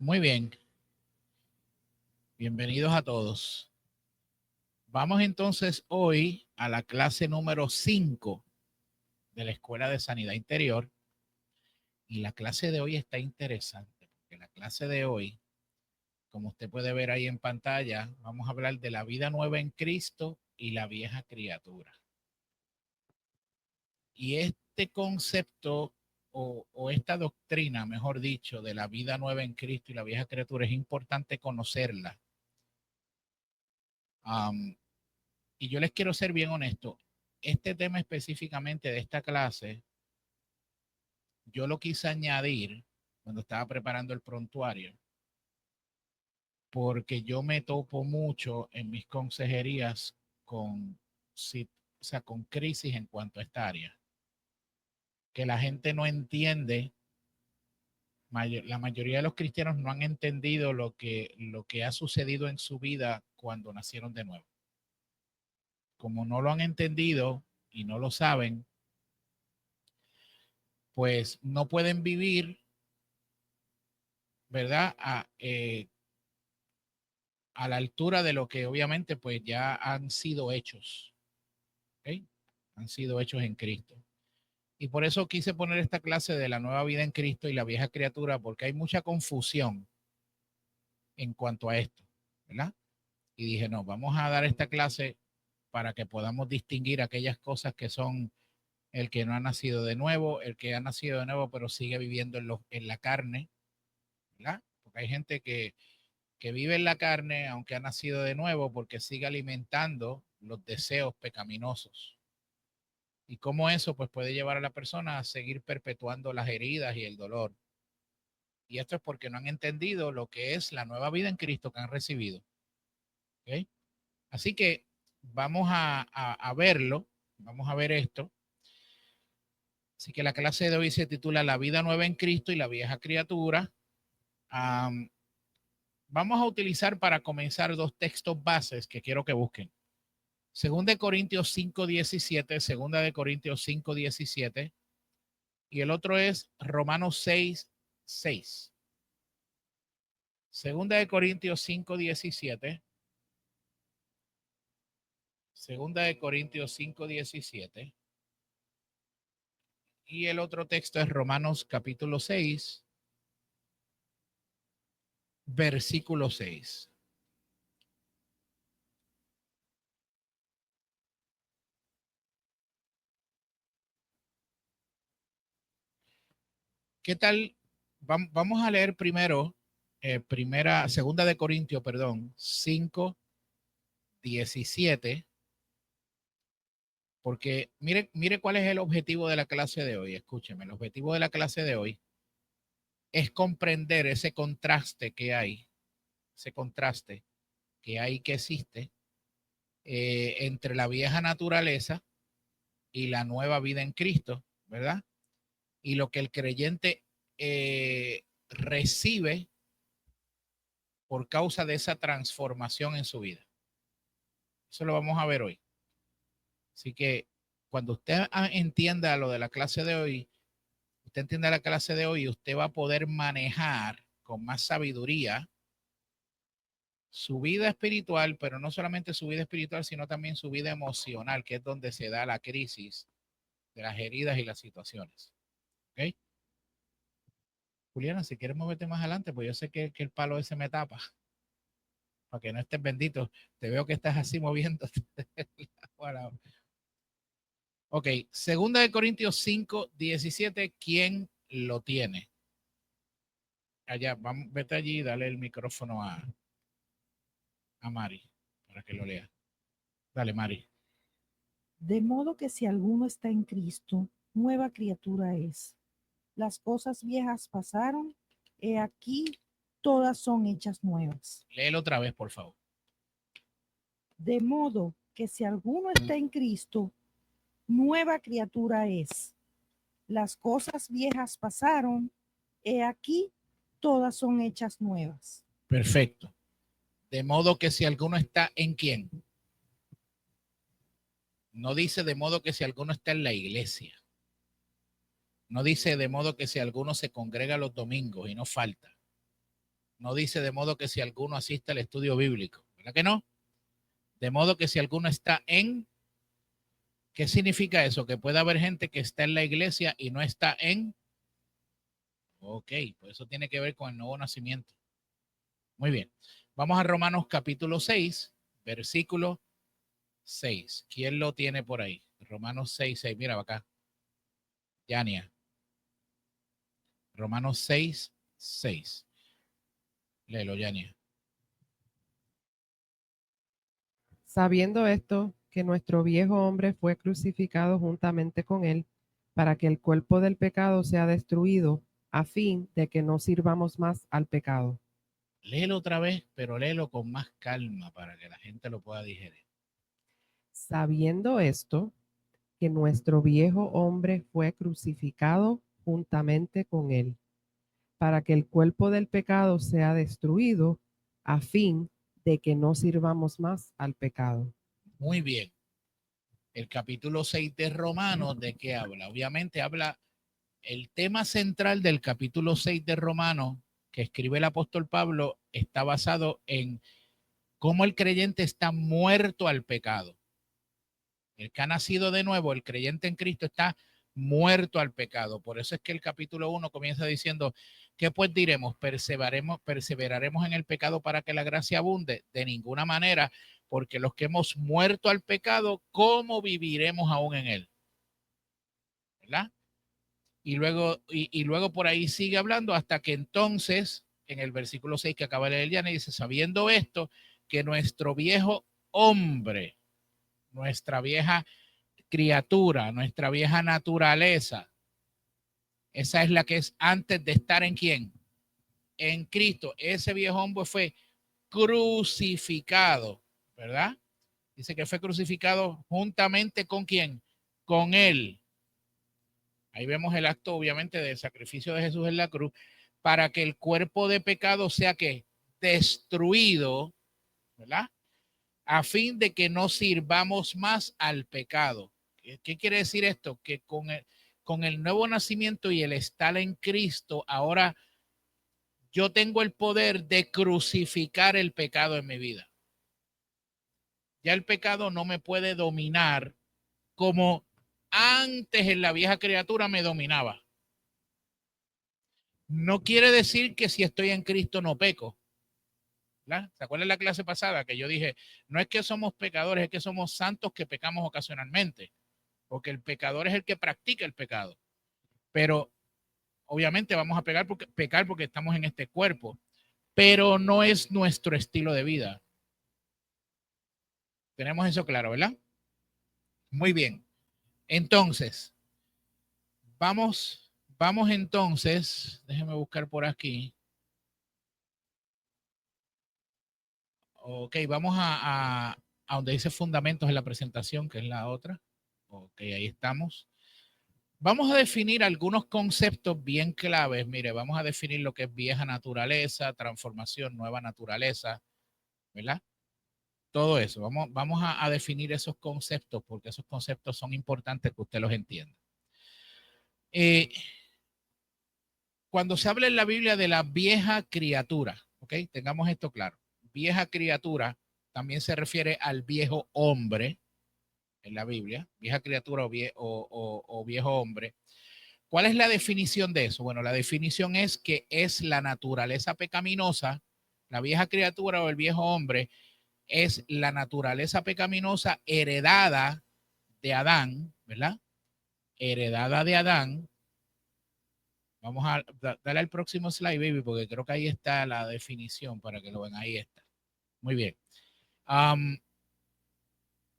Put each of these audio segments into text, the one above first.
Muy bien, bienvenidos a todos. Vamos entonces hoy a la clase número 5 de la Escuela de Sanidad Interior. Y la clase de hoy está interesante, porque la clase de hoy, como usted puede ver ahí en pantalla, vamos a hablar de la vida nueva en Cristo y la vieja criatura. Y este concepto o esta doctrina, mejor dicho, de la vida nueva en Cristo y la vieja criatura, es importante conocerla. Y yo les quiero ser bien honesto. Este tema específicamente de esta clase, yo lo quise añadir cuando estaba preparando el prontuario, porque yo me topo mucho en mis consejerías con, o sea, con crisis en cuanto a esta área, que la gente no entiende, la mayoría de los cristianos no han entendido lo que ha sucedido en su vida cuando nacieron de nuevo. Como no lo han entendido y no lo saben, pues no pueden vivir, ¿verdad? A la altura de lo que obviamente pues ya han sido hechos, ¿ok? Han sido hechos en Cristo. Y por eso quise poner esta clase de la nueva vida en Cristo y la vieja criatura, porque hay mucha confusión en cuanto a esto, ¿verdad? Y dije, no, vamos a dar esta clase para que podamos distinguir aquellas cosas que son el que no ha nacido de nuevo, el que ha nacido de nuevo pero sigue viviendo en la carne, ¿verdad? Porque hay gente que vive en la carne, aunque ha nacido de nuevo, porque sigue alimentando los deseos pecaminosos. Y cómo eso pues puede llevar a la persona a seguir perpetuando las heridas y el dolor. Y esto es porque no han entendido lo que es la nueva vida en Cristo que han recibido. ¿Okay? Así que vamos a verlo, vamos a ver esto. Así que la clase de hoy se titula La vida nueva en Cristo y la vieja criatura. Vamos a utilizar para comenzar dos textos bases que quiero que busquen. Segunda de Corintios 5:17, Segunda de Corintios 5:17, y el otro es Romanos 6:6. Segunda de Corintios 5:17, Segunda de Corintios 5:17, y el otro texto es Romanos capítulo 6, versículo 6. ¿Qué tal? Vamos a leer primero, segunda de Corintios, perdón, 5:17, porque mire cuál es el objetivo de la clase de hoy. Escúcheme, el objetivo de la clase de hoy es comprender ese contraste que hay, que existe entre la vieja naturaleza y la nueva vida en Cristo, ¿verdad? Y lo que el creyente recibe por causa de esa transformación en su vida. Eso lo vamos a ver hoy. Así que cuando usted entienda lo de la clase de hoy, usted entienda la clase de hoy, usted va a poder manejar con más sabiduría su vida espiritual, pero no solamente su vida espiritual, sino también su vida emocional, que es donde se da la crisis de las heridas y las situaciones. ¿Ok? Juliana, si quieres moverte más adelante, pues yo sé que el palo ese me tapa, para que no estés bendito. Te veo que estás así moviendo. Ok, segunda de Corintios 5:17, ¿quién lo tiene? Allá, vamos, vete allí y dale el micrófono a Mari para que lo lea. Dale, Mari. De modo que si alguno está en Cristo, nueva criatura es. Las cosas viejas pasaron, he aquí, todas son hechas nuevas. Léelo otra vez, por favor. De modo que si alguno está en Cristo, nueva criatura es. Las cosas viejas pasaron, he aquí, todas son hechas nuevas. Perfecto. De modo que si alguno está en quién. No dice de modo que si alguno está en la iglesia. No dice de modo que si alguno se congrega los domingos y no falta. No dice de modo que si alguno asiste al estudio bíblico, ¿verdad que no? De modo que si alguno está en, ¿qué significa eso? Que puede haber gente que está en la iglesia y no está en. Ok, pues eso tiene que ver con el nuevo nacimiento. Muy bien. Vamos a Romanos capítulo 6, versículo 6. ¿Quién lo tiene por ahí? Romanos 6, 6. Mira acá. Yania. Romanos 6, 6. Léelo, Yania. Sabiendo esto, que nuestro viejo hombre fue crucificado juntamente con él, para que el cuerpo del pecado sea destruido, a fin de que no sirvamos más al pecado. Léelo otra vez, pero léelo con más calma para que la gente lo pueda digerir. Sabiendo esto, que nuestro viejo hombre fue crucificado juntamente con él, para que el cuerpo del pecado sea destruido, a fin de que no sirvamos más al pecado. Muy bien. El capítulo 6 de Romanos, ¿de qué habla? Obviamente habla, el tema central del capítulo 6 de Romanos que escribe el apóstol Pablo está basado en cómo el creyente está muerto al pecado. El que ha nacido de nuevo, el creyente en Cristo, está muerto al pecado. Por eso es que el capítulo 1 comienza diciendo, ¿qué pues diremos? ¿Perseveraremos en el pecado para que la gracia abunde? De ninguna manera, porque los que hemos muerto al pecado, ¿cómo viviremos aún en él? ¿Verdad? Y luego por ahí sigue hablando hasta que entonces, en el versículo 6 que acaba de leer Diana, dice, sabiendo esto, que nuestro viejo hombre, nuestra vieja criatura, nuestra vieja naturaleza, esa es la que es antes de estar en quién, en Cristo. Ese viejo hombre fue crucificado, ¿verdad? Dice que fue crucificado juntamente con quién, con él. Ahí vemos el acto, obviamente, del sacrificio de Jesús en la cruz, para que el cuerpo de pecado sea que destruido, ¿verdad? A fin de que no sirvamos más al pecado. ¿Qué quiere decir esto? Que con el nuevo nacimiento y el estar en Cristo, ahora yo tengo el poder de crucificar el pecado en mi vida. Ya el pecado no me puede dominar como antes en la vieja criatura me dominaba. No quiere decir que si estoy en Cristo no peco. ¿Verdad? ¿Se acuerdan la clase pasada que yo dije, no es que somos pecadores, es que somos santos que pecamos ocasionalmente? Porque el pecador es el que practica el pecado. Pero obviamente vamos a pecar porque estamos en este cuerpo, pero no es nuestro estilo de vida. Tenemos eso claro, ¿verdad? Muy bien. Entonces, vamos entonces, déjenme buscar por aquí. Ok, vamos a donde dice fundamentos en la presentación, que es la otra. Ok, ahí estamos. Vamos a definir algunos conceptos bien claves. Mire, vamos a definir lo que es vieja naturaleza, transformación, nueva naturaleza, ¿verdad? Todo eso. Vamos a definir esos conceptos porque esos conceptos son importantes que usted los entienda. Cuando se habla en la Biblia de la vieja criatura, ¿ok? Tengamos esto claro. Vieja criatura también se refiere al viejo hombre en la Biblia, vieja criatura o viejo hombre. ¿Cuál es la definición de eso? Bueno, la definición es que es la naturaleza pecaminosa, la vieja criatura o el viejo hombre es la naturaleza pecaminosa heredada de Adán, ¿verdad? Heredada de Adán. Vamos a darle al próximo slide, baby, porque creo que ahí está la definición para que lo vean. Ahí está. Muy bien.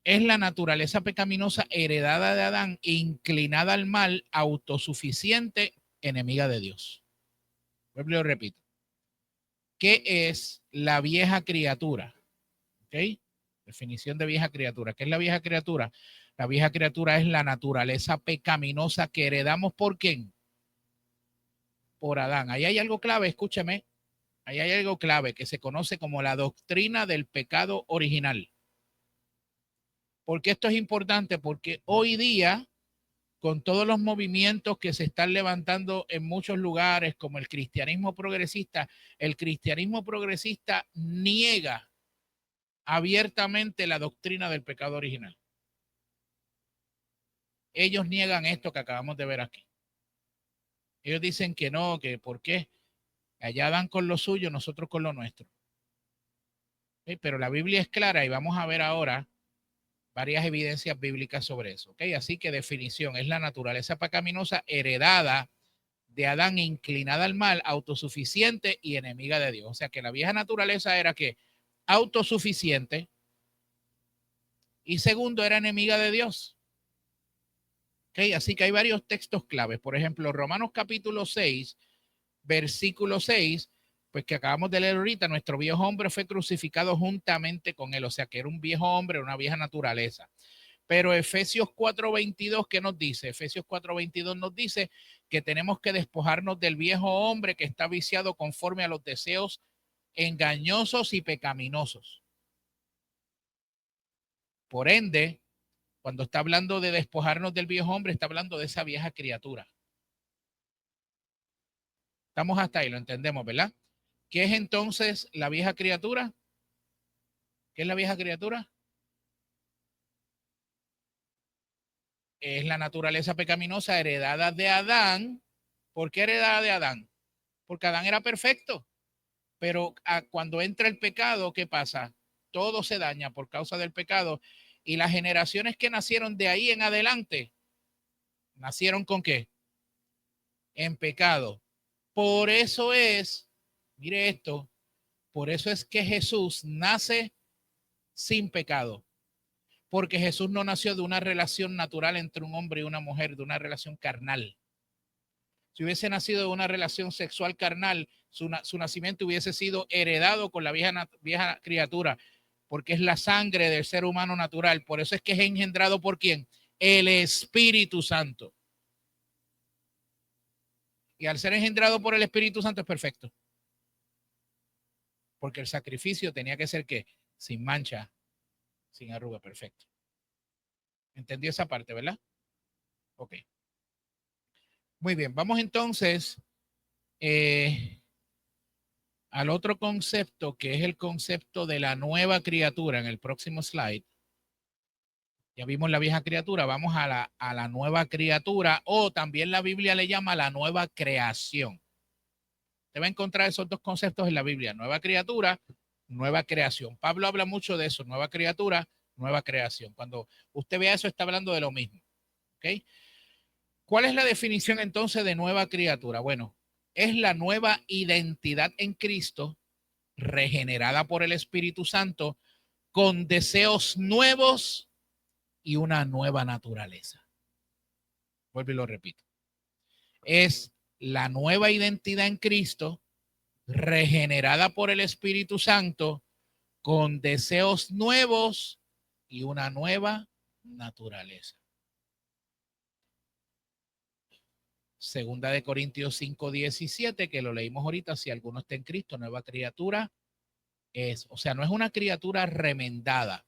Es la naturaleza pecaminosa heredada de Adán, inclinada al mal, autosuficiente, enemiga de Dios. Lo repito. ¿Qué es la vieja criatura? ¿Ok? Definición de vieja criatura. ¿Qué es la vieja criatura? La vieja criatura es la naturaleza pecaminosa que heredamos por quién? Por Adán. Ahí hay algo clave, escúchame. Ahí hay algo clave que se conoce como la doctrina del pecado original. ¿Por qué esto es importante? Porque hoy día con todos los movimientos que se están levantando en muchos lugares, como el cristianismo progresista niega abiertamente la doctrina del pecado original. Ellos niegan esto que acabamos de ver aquí. Ellos dicen que no, que por qué. Allá dan con lo suyo, nosotros con lo nuestro. Pero la Biblia es clara y vamos a ver ahora varias evidencias bíblicas sobre eso. Así que definición, es la naturaleza pecaminosa heredada de Adán, inclinada al mal, autosuficiente y enemiga de Dios. O sea que la vieja naturaleza era que autosuficiente y segundo era enemiga de Dios. Así que hay varios textos claves. Por ejemplo, Romanos capítulo 6, versículo 6, pues que acabamos de leer ahorita, nuestro viejo hombre fue crucificado juntamente con él. O sea que era un viejo hombre, una vieja naturaleza. Pero Efesios 4:22, ¿qué nos dice? Efesios 4:22 nos dice que tenemos que despojarnos del viejo hombre que está viciado conforme a los deseos engañosos y pecaminosos. Por ende, cuando está hablando de despojarnos del viejo hombre, está hablando de esa vieja criatura. Estamos hasta ahí, lo entendemos, ¿verdad? ¿Qué es entonces la vieja criatura? ¿Qué es la vieja criatura? Es la naturaleza pecaminosa heredada de Adán. ¿Por qué heredada de Adán? Porque Adán era perfecto. Pero cuando entra el pecado, ¿qué pasa? Todo se daña por causa del pecado. Y las generaciones que nacieron de ahí en adelante, ¿nacieron con qué? En pecado. Por eso es, mire esto, por eso es que Jesús nace sin pecado. Porque Jesús no nació de una relación natural entre un hombre y una mujer, de una relación carnal. Si hubiese nacido de una relación sexual carnal, su nacimiento hubiese sido heredado con la vieja criatura, porque es la sangre del ser humano natural. Por eso es que es engendrado por ¿quién? El Espíritu Santo. Y al ser engendrado por el Espíritu Santo es perfecto. Porque el sacrificio tenía que ser ¿qué? Sin mancha, sin arruga, perfecto. ¿Entendió esa parte, verdad? Ok. Muy bien, vamos entonces al otro concepto, que es el concepto de la nueva criatura en el próximo slide. Ya vimos la vieja criatura, vamos a la nueva criatura, o también la Biblia le llama la nueva creación. Te va a encontrar esos dos conceptos en la Biblia, nueva criatura, nueva creación. Pablo habla mucho de eso, nueva criatura, nueva creación. Cuando usted vea eso, está hablando de lo mismo. ¿Ok? ¿Cuál es la definición entonces de nueva criatura? Bueno, es la nueva identidad en Cristo, regenerada por el Espíritu Santo, con deseos nuevos y una nueva naturaleza. Vuelvo y lo repito. Es la nueva identidad en Cristo, regenerada por el Espíritu Santo, con deseos nuevos y una nueva naturaleza. Segunda de Corintios 5:17, que lo leímos ahorita, si alguno está en Cristo, nueva criatura es. O sea, no es una criatura remendada,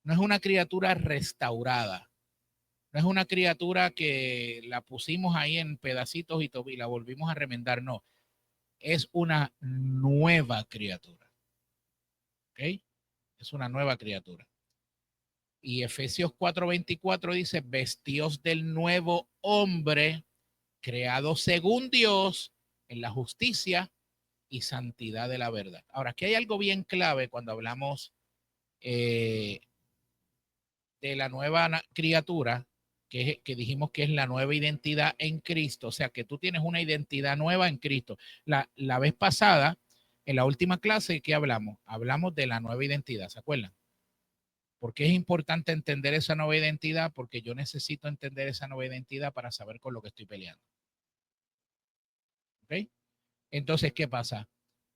no es una criatura restaurada, no es una criatura que la pusimos ahí en pedacitos y la volvimos a remendar, no. Es una nueva criatura. ¿Ok? Es una nueva criatura. Y Efesios 4:24 dice, vestíos del nuevo hombre, creado según Dios, en la justicia y santidad de la verdad. Ahora, aquí hay algo bien clave cuando hablamos de la nueva criatura, que dijimos que es la nueva identidad en Cristo. O sea, que tú tienes una identidad nueva en Cristo. La vez pasada, en la última clase, ¿qué hablamos? Hablamos de la nueva identidad, ¿se acuerdan? ¿Por qué es importante entender esa nueva identidad? Porque yo necesito entender esa nueva identidad para saber con lo que estoy peleando. ¿Ok? Entonces, ¿qué pasa?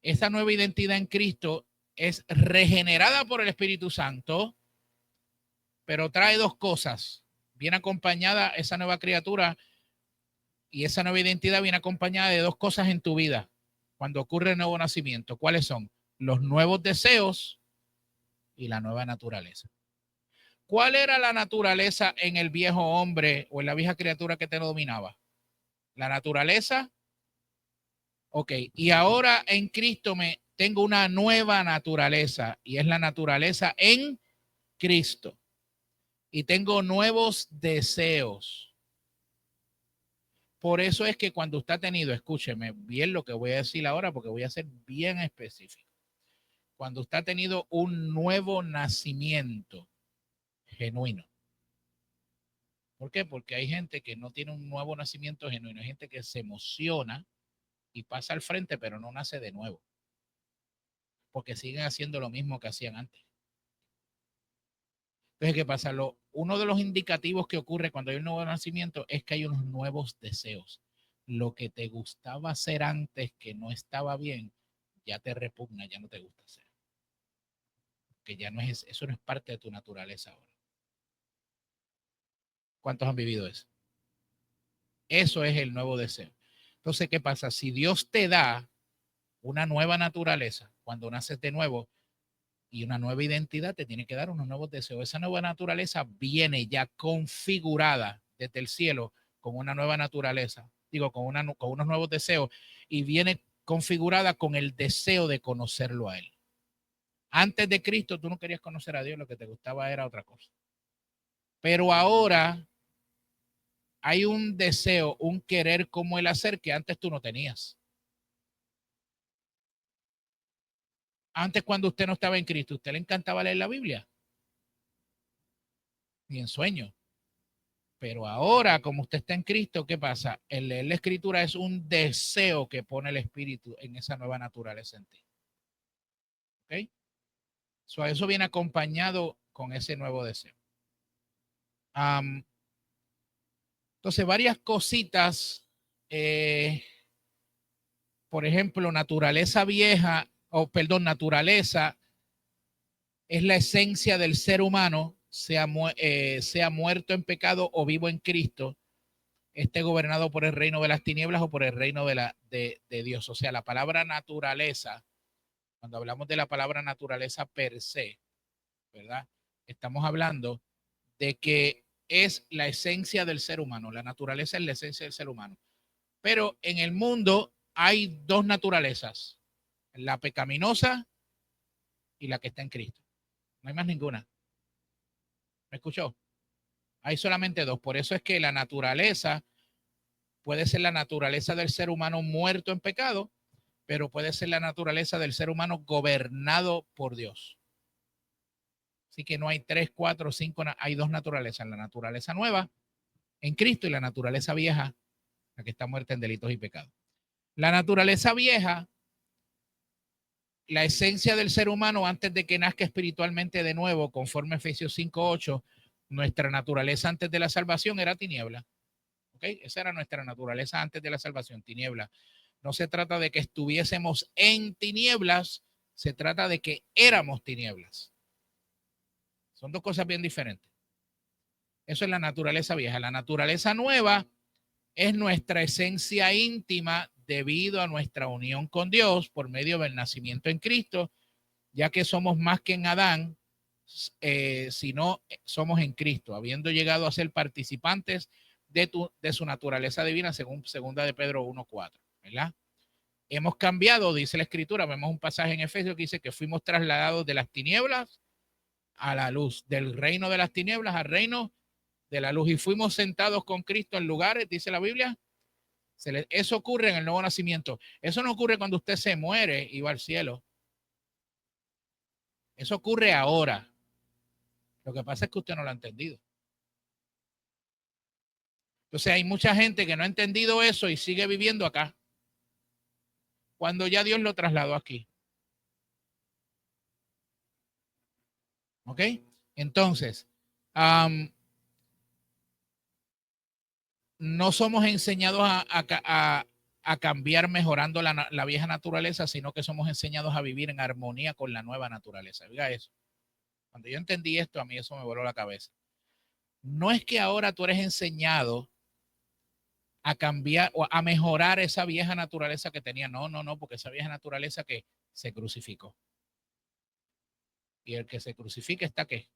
Esa nueva identidad en Cristo es regenerada por el Espíritu Santo, pero trae dos cosas. Viene acompañada esa nueva criatura y esa nueva identidad viene acompañada de dos cosas en tu vida cuando ocurre el nuevo nacimiento. ¿Cuáles son? Los nuevos deseos y la nueva naturaleza. ¿Cuál era la naturaleza en el viejo hombre o en la vieja criatura que te dominaba? La naturaleza. Ok, y ahora en Cristo me tengo una nueva naturaleza y es la naturaleza en Cristo. Y tengo nuevos deseos. Por eso es que cuando usted ha tenido, escúcheme bien lo que voy a decir ahora porque voy a ser bien específico. Cuando usted ha tenido un nuevo nacimiento genuino. ¿Por qué? Porque hay gente que no tiene un nuevo nacimiento genuino. Hay gente que se emociona y pasa al frente, pero no nace de nuevo. Porque siguen haciendo lo mismo que hacían antes. Entonces, ¿qué pasa? Uno de los indicativos que ocurre cuando hay un nuevo nacimiento es que hay unos nuevos deseos. Lo que te gustaba hacer antes que no estaba bien, ya te repugna, ya no te gusta hacer. Que ya no es, eso no es parte de tu naturaleza ahora. ¿Cuántos han vivido eso? Eso es el nuevo deseo. Entonces, ¿qué pasa? Si Dios te da una nueva naturaleza, cuando naces de nuevo y una nueva identidad, te tiene que dar unos nuevos deseos. Esa nueva naturaleza viene ya configurada desde el cielo con una nueva naturaleza, digo, con unos nuevos deseos y viene configurada con el deseo de conocerlo a Él. Antes de Cristo tú no querías conocer a Dios, lo que te gustaba era otra cosa. Pero ahora hay un deseo, un querer como el hacer que antes tú no tenías. Antes, cuando usted no estaba en Cristo, ¿usted le encantaba leer la Biblia? Ni en sueño. Pero ahora, como usted está en Cristo, ¿qué pasa? El leer la Escritura es un deseo que pone el Espíritu en esa nueva naturaleza en ti. ¿Ok? Eso viene acompañado con ese nuevo deseo. Entonces, varias cositas. Por ejemplo, naturaleza vieja, o perdón, naturaleza es la esencia del ser humano, sea muerto en pecado o vivo en Cristo, esté gobernado por el reino de las tinieblas o por el reino de Dios. O sea, la palabra naturaleza, cuando hablamos de la palabra naturaleza per se, ¿verdad? Estamos hablando de que es la esencia del ser humano. La naturaleza es la esencia del ser humano. Pero en el mundo hay dos naturalezas, la pecaminosa y la que está en Cristo. No hay más ninguna. ¿Me escuchó? Hay solamente dos. Por eso es que la naturaleza puede ser la naturaleza del ser humano muerto en pecado, pero puede ser la naturaleza del ser humano gobernado por Dios. Así que no hay tres, cuatro, cinco, hay dos naturalezas. La naturaleza nueva en Cristo y la naturaleza vieja, la que está muerta en delitos y pecados. La naturaleza vieja, la esencia del ser humano antes de que nazca espiritualmente de nuevo, conforme a Efesios 5:8, nuestra naturaleza antes de la salvación era tiniebla. ¿Okay? Esa era nuestra naturaleza antes de la salvación, tiniebla. No se trata de que estuviésemos en tinieblas, se trata de que éramos tinieblas. Son dos cosas bien diferentes. Eso es la naturaleza vieja. La naturaleza nueva es nuestra esencia íntima debido a nuestra unión con Dios por medio del nacimiento en Cristo, ya que somos más que en Adán, sino somos en Cristo, habiendo llegado a ser participantes de su naturaleza divina, según 2 de Pedro 1:4, ¿verdad? Hemos cambiado, dice la Escritura, vemos un pasaje en Efesios que dice que fuimos trasladados de las tinieblas a la luz, del reino de las tinieblas al reino de la luz, y fuimos sentados con Cristo en lugares, dice la Biblia. Eso ocurre en el nuevo nacimiento. Eso no ocurre cuando usted se muere y va al cielo. Eso ocurre ahora. Lo que pasa es que usted no lo ha entendido. Entonces hay mucha gente que no ha entendido eso y sigue viviendo acá, cuando ya Dios lo trasladó aquí. ¿Ok? Entonces, no somos enseñados a cambiar mejorando la vieja naturaleza, sino que somos enseñados a vivir en armonía con la nueva naturaleza. Oiga eso. Cuando yo entendí esto, a mí eso me voló la cabeza. No es que ahora tú eres enseñado a cambiar o a mejorar esa vieja naturaleza que tenía. No, no, no, porque esa vieja naturaleza que se crucificó. Y el que se crucifica está ¿qué?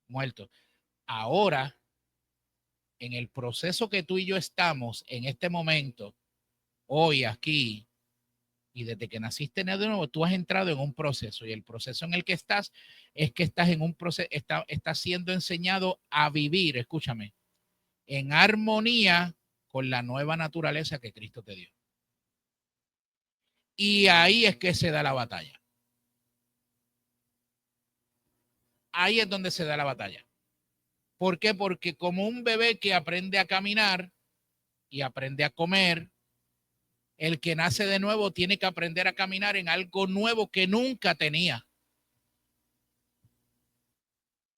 muerto. Ahora, en el proceso que tú y yo estamos en este momento, hoy aquí, y desde que naciste de nuevo, tú has entrado en un proceso, y el proceso en el que estás es que estás en un proceso, estás siendo enseñado a vivir, escúchame, en armonía con la nueva naturaleza que Cristo te dio. Y ahí es que se da la batalla. Ahí es donde se da la batalla. ¿Por qué? Porque como un bebé que aprende a caminar y aprende a comer, el que nace de nuevo tiene que aprender a caminar en algo nuevo que nunca tenía.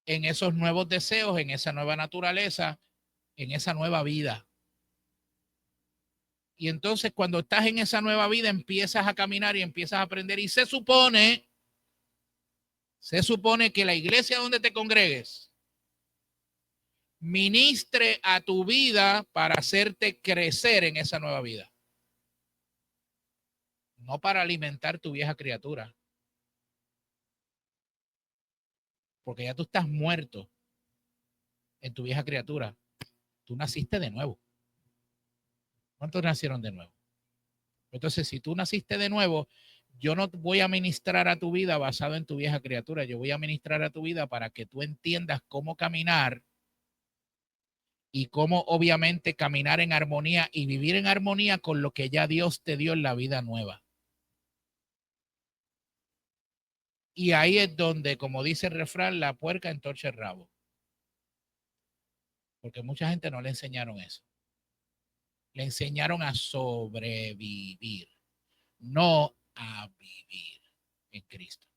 En esos nuevos deseos, en esa nueva naturaleza, en esa nueva vida. Y entonces cuando estás en esa nueva vida empiezas a caminar y empiezas a aprender y se supone que la iglesia donde te congregues ministre a tu vida para hacerte crecer en esa nueva vida. No para alimentar tu vieja criatura. Porque ya tú estás muerto en tu vieja criatura. Tú naciste de nuevo. ¿Cuántos nacieron de nuevo? Entonces, si tú naciste de nuevo, yo no voy a ministrar a tu vida basado en tu vieja criatura. Yo voy a ministrar a tu vida para que tú entiendas cómo caminar y cómo obviamente caminar en armonía y vivir en armonía con lo que ya Dios te dio en la vida nueva. Y ahí es donde, como dice el refrán, la puerca entorcha el rabo. Porque mucha gente no le enseñaron eso. Le enseñaron a sobrevivir, no a vivir en Cristo.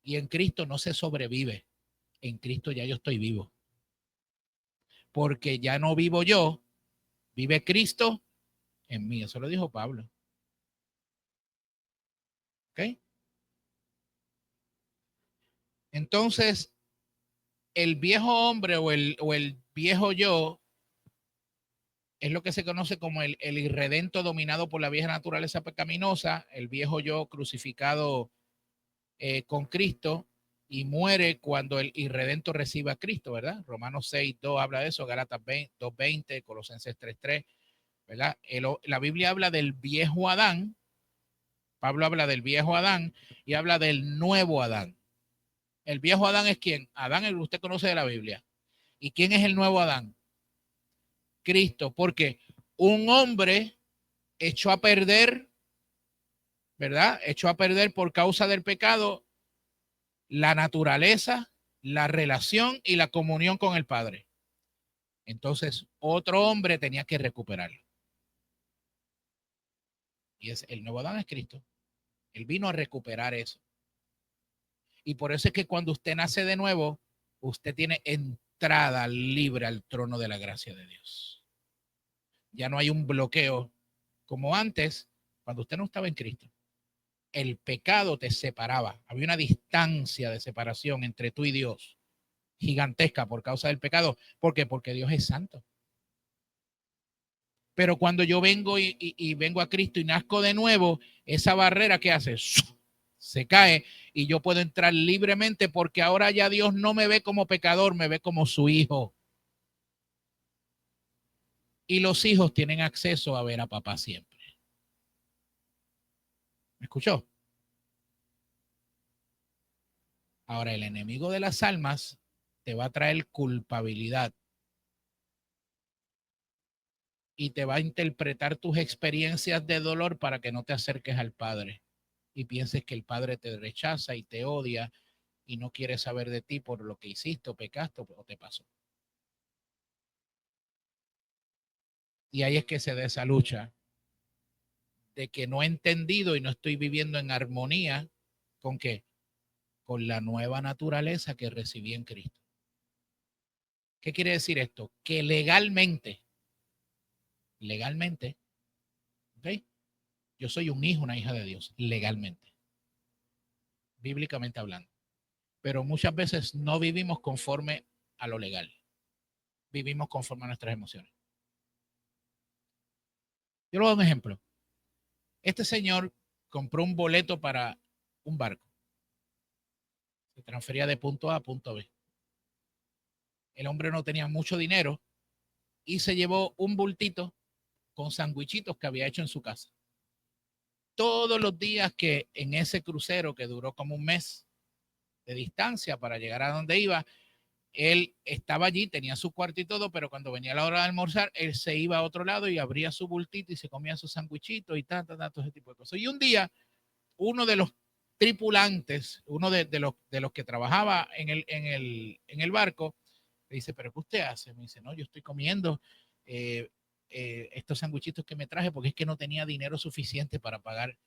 Y en Cristo no se sobrevive. En Cristo ya yo estoy vivo. Porque ya no vivo yo, vive Cristo en mí. Eso lo dijo Pablo. ¿Ok? Entonces, el viejo hombre o el viejo yo es lo que se conoce como el irredento dominado por la vieja naturaleza pecaminosa, el viejo yo crucificado con Cristo y muere cuando el irredento recibe a Cristo, ¿verdad? Romanos 6:2 habla de eso, Gálatas 2:20, Colosenses 3:3, ¿verdad? La Biblia habla del viejo Adán, Pablo habla del viejo Adán y habla del nuevo Adán. El viejo Adán es quién? Adán, el que usted conoce de la Biblia. ¿Y quién es el nuevo Adán? Cristo, porque un hombre echó a perder, ¿verdad? Echó a perder por causa del pecado la naturaleza, la relación y la comunión con el Padre. Entonces, otro hombre tenía que recuperarlo. Y es el nuevo Adán es Cristo. Él vino a recuperar eso. Y por eso es que cuando usted nace de nuevo, usted tiene entrada libre al trono de la gracia de Dios. Ya no hay un bloqueo como antes, cuando usted no estaba en Cristo. El pecado te separaba. Había una distancia de separación entre tú y Dios gigantesca por causa del pecado. ¿Por qué? Porque Dios es santo. Pero cuando yo vengo y vengo a Cristo y nazco de nuevo, esa barrera que hace se cae y yo puedo entrar libremente porque ahora ya Dios no me ve como pecador, me ve como su hijo. Y los hijos tienen acceso a ver a papá siempre. ¿Me escuchó? Ahora, el enemigo de las almas te va a traer culpabilidad y te va a interpretar tus experiencias de dolor para que no te acerques al Padre y pienses que el Padre te rechaza y te odia y no quiere saber de ti por lo que hiciste o pecaste o te pasó. Y ahí es que se da esa lucha de que no he entendido y no estoy viviendo en armonía con qué, con la nueva naturaleza que recibí en Cristo. ¿Qué quiere decir esto? Que legalmente, ¿ok? Yo soy un hijo, una hija de Dios, legalmente, bíblicamente hablando. Pero muchas veces no vivimos conforme a lo legal. Vivimos conforme a nuestras emociones. Yo le voy a dar un ejemplo. Este señor compró un boleto para un barco. Se transfería de punto A a punto B. El hombre no tenía mucho dinero y se llevó un bultito con sandwichitos que había hecho en su casa. Todos los días que en ese crucero que duró como un mes de distancia para llegar a donde iba, él estaba allí, tenía su cuarto y todo, pero cuando venía la hora de almorzar, él se iba a otro lado y abría su bultito y se comía sus sandwichitos y todo ese tipo de cosas. Y un día, uno de los tripulantes, uno de los que trabajaba en el barco, le dice, ¿pero qué usted hace? Me dice, no, yo estoy comiendo estos sandwichitos que me traje porque es que no tenía dinero suficiente para pagar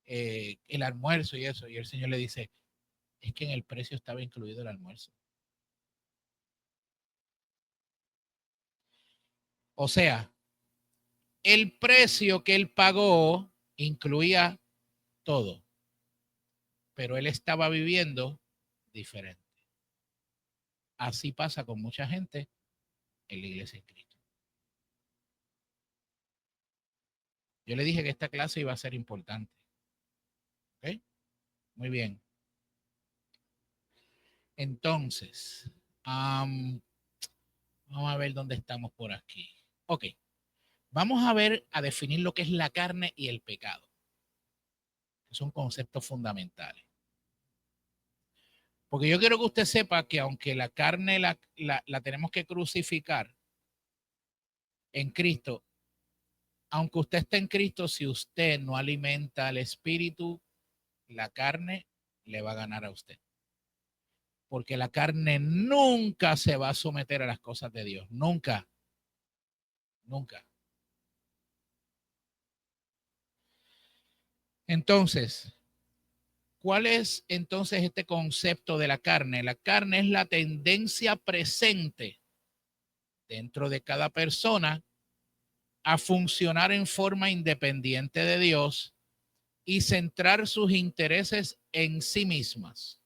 el almuerzo y eso. Y el señor le dice, es que en el precio estaba incluido el almuerzo. O sea, el precio que él pagó incluía todo, pero él estaba viviendo diferente. Así pasa con mucha gente en la iglesia de Cristo. Yo le dije que esta clase iba a ser importante. ¿Ok? Muy bien. Entonces, vamos a ver dónde estamos por aquí. Ok. Vamos a ver, a definir lo que es la carne y el pecado. Son conceptos fundamentales. Porque yo quiero que usted sepa que aunque la carne la tenemos que crucificar en Cristo, aunque usted esté en Cristo, si usted no alimenta al espíritu, la carne le va a ganar a usted. Porque la carne nunca se va a someter a las cosas de Dios. Nunca. Nunca. Entonces, ¿cuál es entonces este concepto de la carne? La carne es la tendencia presente dentro de cada persona a funcionar en forma independiente de Dios y centrar sus intereses en sí mismas.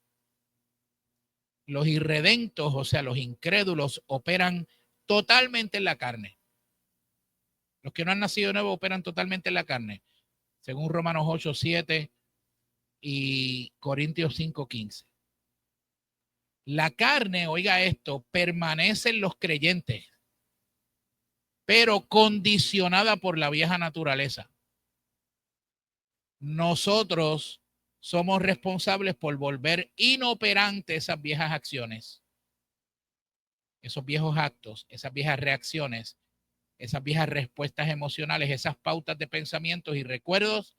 Los irredentos, o sea, los incrédulos, operan totalmente en la carne. Los que no han nacido de nuevo operan totalmente en la carne, según Romanos 8:7 y Corintios 5:15. La carne, oiga esto, permanece en los creyentes, pero condicionada por la vieja naturaleza. Nosotros somos responsables por volver inoperantes esas viejas acciones, esos viejos actos, esas viejas reacciones, esas viejas respuestas emocionales, esas pautas de pensamientos y recuerdos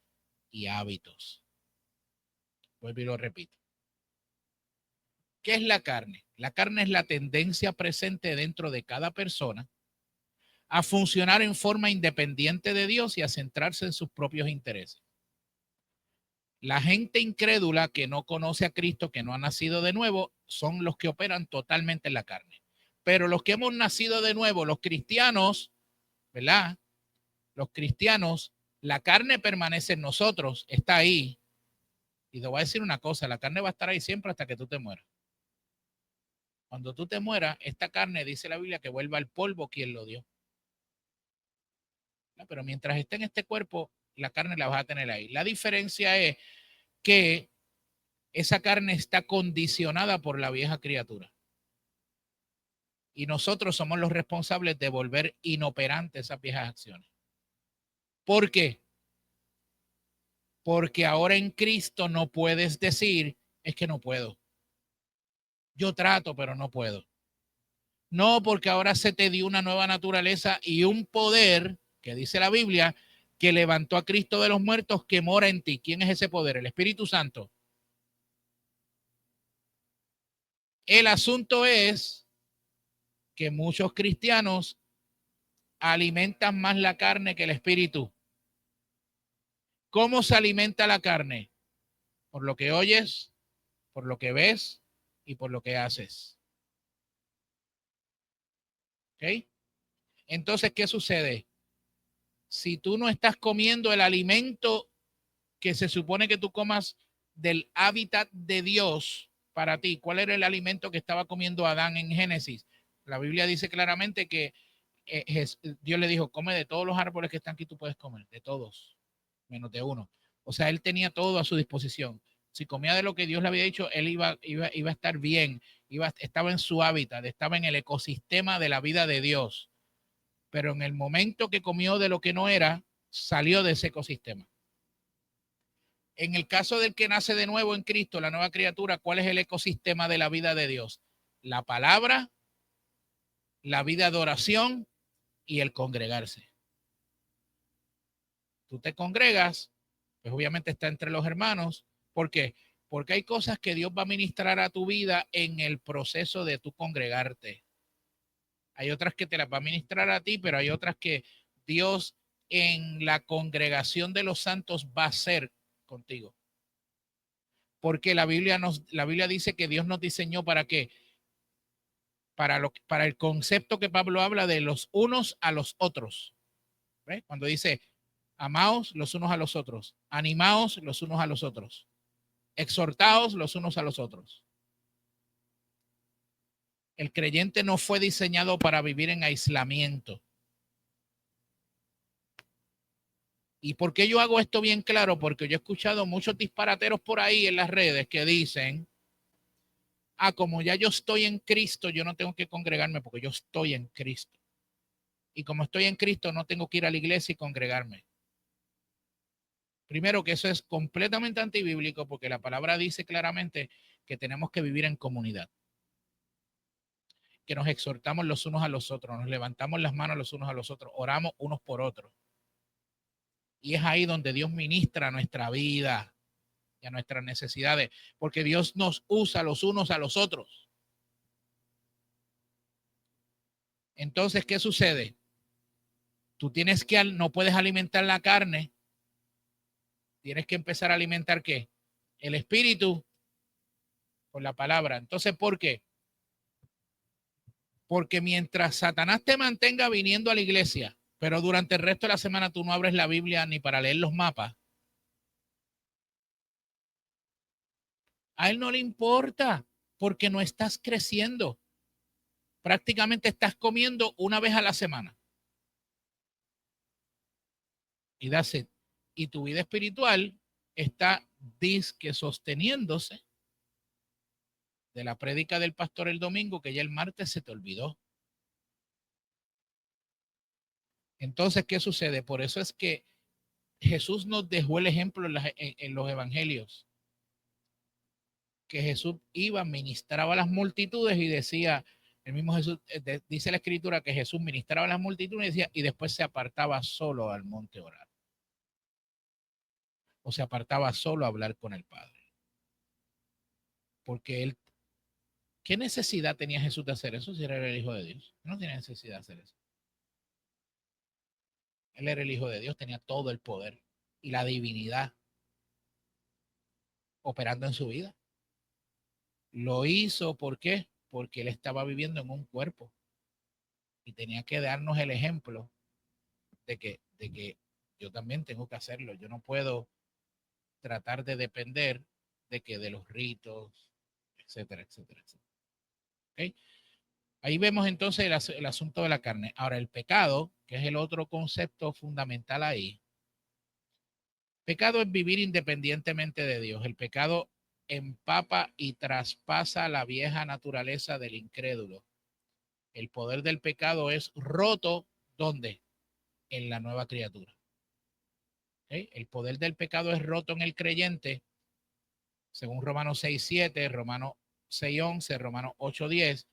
y hábitos. Vuelvo y lo repito. ¿Qué es la carne? La carne es la tendencia presente dentro de cada persona a funcionar en forma independiente de Dios y a centrarse en sus propios intereses. La gente incrédula que no conoce a Cristo, que no ha nacido de nuevo, son los que operan totalmente en la carne. Pero los que hemos nacido de nuevo, los cristianos, ¿verdad? Los cristianos, la carne permanece en nosotros, está ahí. Y te voy a decir una cosa, la carne va a estar ahí siempre hasta que tú te mueras. Cuando tú te mueras, esta carne, dice la Biblia, que vuelva al polvo quien lo dio. Pero mientras esté en este cuerpo, la carne la vas a tener ahí. La diferencia es que esa carne está condicionada por la vieja criatura. Y nosotros somos los responsables de volver inoperantes esas viejas acciones. ¿Por qué? Porque ahora en Cristo no puedes decir, es que no puedo. Yo trato, pero no puedo. No, porque ahora se te dio una nueva naturaleza y un poder, que dice la Biblia, que levantó a Cristo de los muertos, que mora en ti. ¿Quién es ese poder? El Espíritu Santo. El asunto es que muchos cristianos alimentan más la carne que el espíritu. ¿Cómo se alimenta la carne? Por lo que oyes, por lo que ves y por lo que haces. ¿Ok? Entonces, ¿qué sucede? Si tú no estás comiendo el alimento que se supone que tú comas del hábitat de Dios para ti, ¿cuál era el alimento que estaba comiendo Adán en Génesis? La Biblia dice claramente que Dios le dijo, come de todos los árboles que están aquí, tú puedes comer, de todos, menos de uno. O sea, él tenía todo a su disposición. Si comía de lo que Dios le había dicho, él iba a estar bien, estaba en su hábitat, estaba en el ecosistema de la vida de Dios. Pero en el momento que comió de lo que no era, salió de ese ecosistema. En el caso del que nace de nuevo en Cristo, la nueva criatura, ¿cuál es el ecosistema de la vida de Dios? La palabra, la vida de oración y el congregarse. Tú te congregas, pues obviamente está entre los hermanos. ¿Por qué? Porque hay cosas que Dios va a ministrar a tu vida en el proceso de tu congregarte. Hay otras que te las va a ministrar a ti, pero hay otras que Dios en la congregación de los santos va a hacer contigo. Porque la Biblia dice que Dios nos diseñó para qué? Para el concepto que Pablo habla de los unos a los otros. ¿Ves? Cuando dice, amaos los unos a los otros, animaos los unos a los otros, exhortaos los unos a los otros. El creyente no fue diseñado para vivir en aislamiento. ¿Y por qué yo hago esto bien claro? Porque yo he escuchado muchos disparateros por ahí en las redes que dicen, como ya yo estoy en Cristo, yo no tengo que congregarme porque yo estoy en Cristo. Y como estoy en Cristo, no tengo que ir a la iglesia y congregarme. Primero, que eso es completamente antibíblico porque la palabra dice claramente que tenemos que vivir en comunidad. Que nos exhortamos los unos a los otros, nos levantamos las manos los unos a los otros, oramos unos por otros. Y es ahí donde Dios ministra nuestra vida y a nuestras necesidades, porque Dios nos usa los unos a los otros. Entonces, ¿qué sucede? Tú no puedes alimentar la carne, tienes que empezar a alimentar ¿qué? El espíritu con la palabra. Entonces, ¿por qué? Porque mientras Satanás te mantenga viniendo a la iglesia, pero durante el resto de la semana tú no abres la Biblia ni para leer los mapas, a él no le importa porque no estás creciendo. Prácticamente estás comiendo una vez a la semana. Y that's it. Y tu vida espiritual está disque sosteniéndose de la prédica del pastor el domingo, que ya el martes se te olvidó. Entonces, ¿qué sucede? Por eso es que Jesús nos dejó el ejemplo en los evangelios, que Jesús iba, ministraba a las multitudes y decía, el mismo Jesús, dice la escritura que Jesús ministraba a las multitudes y decía, y después se apartaba solo al monte a orar. O se apartaba solo a hablar con el Padre. Porque él, ¿qué necesidad tenía Jesús de hacer eso si era el Hijo de Dios? No tenía necesidad de hacer eso. Él era el Hijo de Dios, tenía todo el poder y la divinidad operando en su vida. Lo hizo, ¿por qué? Porque él estaba viviendo en un cuerpo y tenía que darnos el ejemplo de que yo también tengo que hacerlo. Yo no puedo tratar de depender de los ritos, etcétera, etcétera, etcétera. ¿Okay? Ahí vemos entonces el asunto de la carne. Ahora, el pecado, que es el otro concepto fundamental ahí. Pecado es vivir independientemente de Dios. El pecado empapa y traspasa la vieja naturaleza del incrédulo. El poder del pecado es roto, ¿dónde? En la nueva criatura. ¿Okay? El poder del pecado es roto en el creyente, según Romanos 6:7, Romanos 6:11, Romanos 8:10.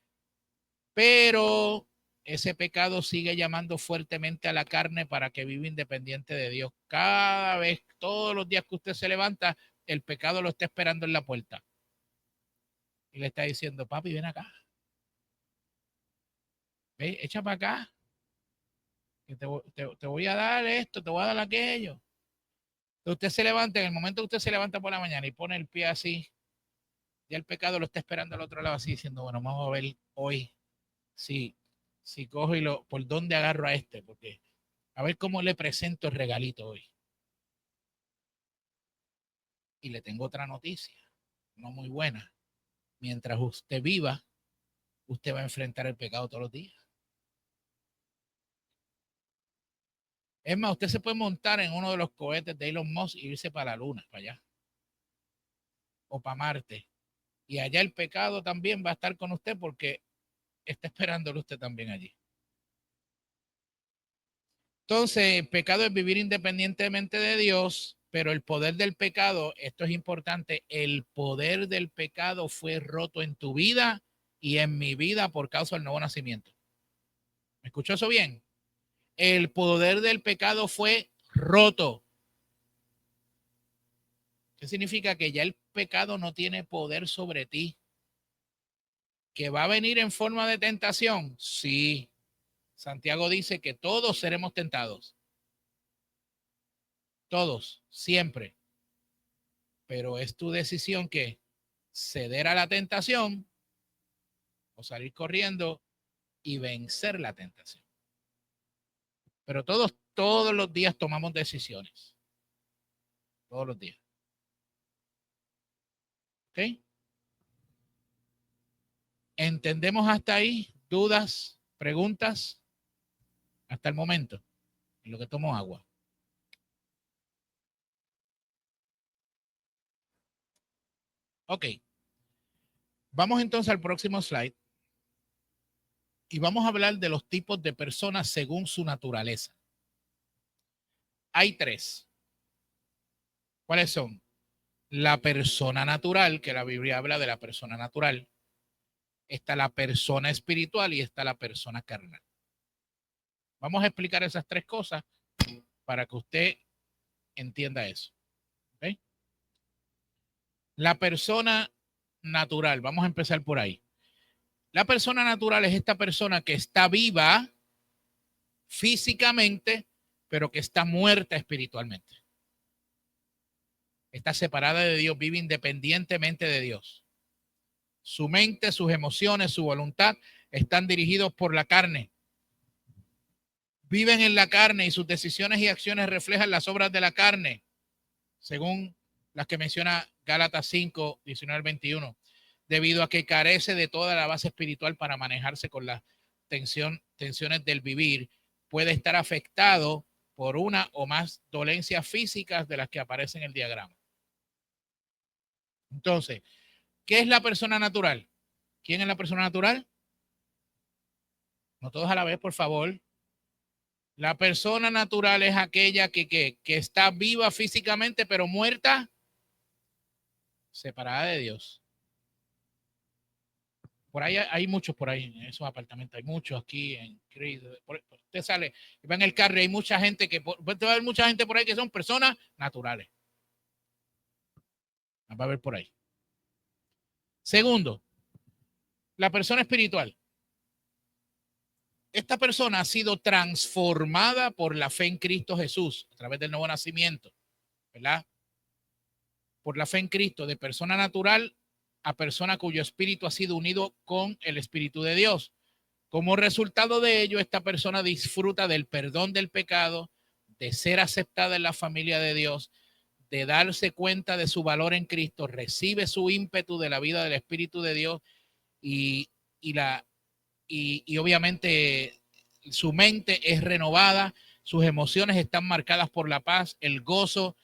Pero ese pecado sigue llamando fuertemente a la carne para que viva independiente de Dios. Cada vez, todos los días que usted se levanta, el pecado lo está esperando en la puerta. Y le está diciendo, papi, ven acá. Ve, echa para acá. Que te voy a dar esto, te voy a dar aquello. Entonces usted se levanta, en el momento que usted se levanta por la mañana y pone el pie así, ya el pecado lo está esperando al otro lado así, diciendo, bueno, vamos a ver hoy si cojo por dónde agarro a este, porque a ver cómo le presento el regalito hoy. Y le tengo otra noticia, no muy buena. Mientras usted viva, usted va a enfrentar el pecado todos los días. Es más, usted se puede montar en uno de los cohetes de Elon Musk y irse para la luna, para allá. o para Marte. Y allá el pecado también va a estar con usted porque está esperándolo usted también allí. Entonces, el pecado es vivir independientemente de Dios, pero el poder del pecado, esto es importante, el poder del pecado fue roto en tu vida y en mi vida por causa del nuevo nacimiento. ¿Me escuchó eso bien? El poder del pecado fue roto. ¿Qué significa? Que ya el pecado no tiene poder sobre ti. ¿Que va a venir en forma de tentación? Sí. Santiago dice que todos seremos tentados. Todos, siempre. Pero es tu decisión que ceder a la tentación o salir corriendo y vencer la tentación. Pero todos los días tomamos decisiones. Todos los días. ¿Ok? ¿Entendemos hasta ahí? ¿Dudas? ¿Preguntas? Hasta el momento, en lo que tomo agua. Ok. Vamos entonces al próximo slide. Y vamos a hablar de los tipos de personas según su naturaleza. Hay tres. ¿Cuáles son? La persona natural, que la Biblia habla de la persona natural. Está la persona espiritual y está la persona carnal. Vamos a explicar esas tres cosas para que usted entienda eso. ¿Okay? La persona natural, vamos a empezar por ahí. La persona natural es esta persona que está viva físicamente, pero que está muerta espiritualmente. Está separada de Dios, vive independientemente de Dios. Su mente, sus emociones, su voluntad están dirigidos por la carne. Viven en la carne y sus decisiones y acciones reflejan las obras de la carne, según las que menciona Gálatas 5, 19 al 21, debido a que carece de toda la base espiritual para manejarse con las tensiones del vivir, puede estar afectado por una o más dolencias físicas de las que aparecen en el diagrama. Entonces, ¿qué es la persona natural? ¿Quién es la persona natural? No todos a la vez, por favor. La persona natural es aquella que está viva físicamente, pero muerta, separada de Dios. Por ahí hay muchos por ahí, en esos apartamentos, hay muchos aquí en usted sale, va en el carro y hay mucha gente que, usted va a ver mucha gente por ahí que son personas naturales. Va a ver por ahí. Segundo, la persona espiritual. Esta persona ha sido transformada por la fe en Cristo Jesús a través del nuevo nacimiento, ¿verdad? Por la fe en Cristo, de persona natural a persona cuyo espíritu ha sido unido con el Espíritu de Dios. Como resultado de ello, esta persona disfruta del perdón del pecado, de ser aceptada en la familia de Dios, de darse cuenta de su valor en Cristo, recibe su ímpetu de la vida del Espíritu de Dios y obviamente su mente es renovada, sus emociones están marcadas por la paz, el gozo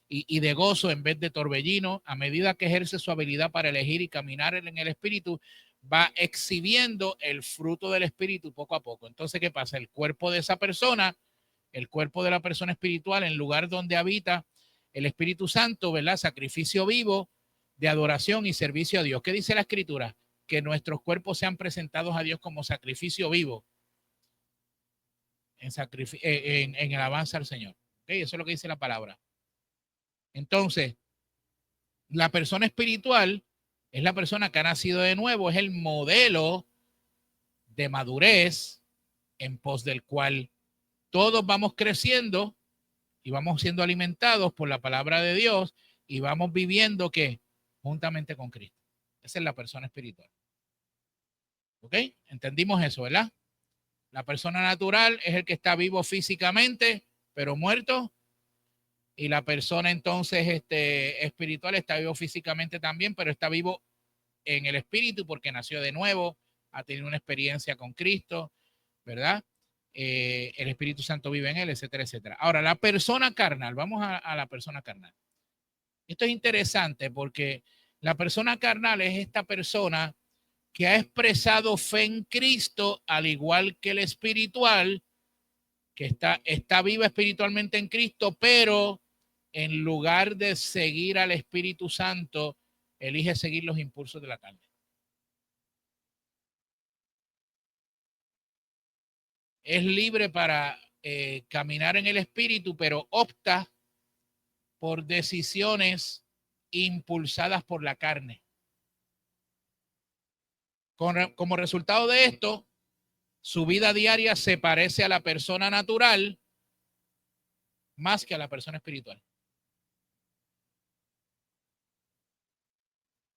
y de gozo en vez de torbellino. A medida que ejerce su habilidad para elegir y caminar en el Espíritu, va exhibiendo el fruto del Espíritu poco a poco. Entonces, ¿qué pasa? El cuerpo de esa persona, el cuerpo de la persona espiritual, en lugar donde habita el Espíritu Santo, ¿verdad? Sacrificio vivo de adoración y servicio a Dios. ¿Qué dice la Escritura? Que nuestros cuerpos sean presentados a Dios como sacrificio vivo en alabanza al Señor. ¿Okay? Eso es lo que dice la palabra. Entonces, la persona espiritual es la persona que ha nacido de nuevo, es el modelo de madurez en pos del cual todos vamos creciendo y vamos siendo alimentados por la palabra de Dios y vamos viviendo que juntamente con Cristo. Esa es la persona espiritual. ¿Ok? Entendimos eso, ¿verdad? La persona natural es el que está vivo físicamente, pero muerto. Y la persona entonces espiritual está vivo físicamente también, pero está vivo en el espíritu porque nació de nuevo, ha tenido una experiencia con Cristo, ¿verdad? El Espíritu Santo vive en él, etcétera, etcétera. Ahora, la persona carnal, vamos a la persona carnal. Esto es interesante porque La persona carnal es esta persona que ha expresado fe en Cristo, al igual que el espiritual, que está viva espiritualmente en Cristo, pero en lugar de seguir al Espíritu Santo, elige seguir los impulsos de la carne. Es libre para caminar en el Espíritu, pero opta por decisiones impulsadas por la carne. Como resultado de esto, su vida diaria se parece a la persona natural más que a la persona espiritual.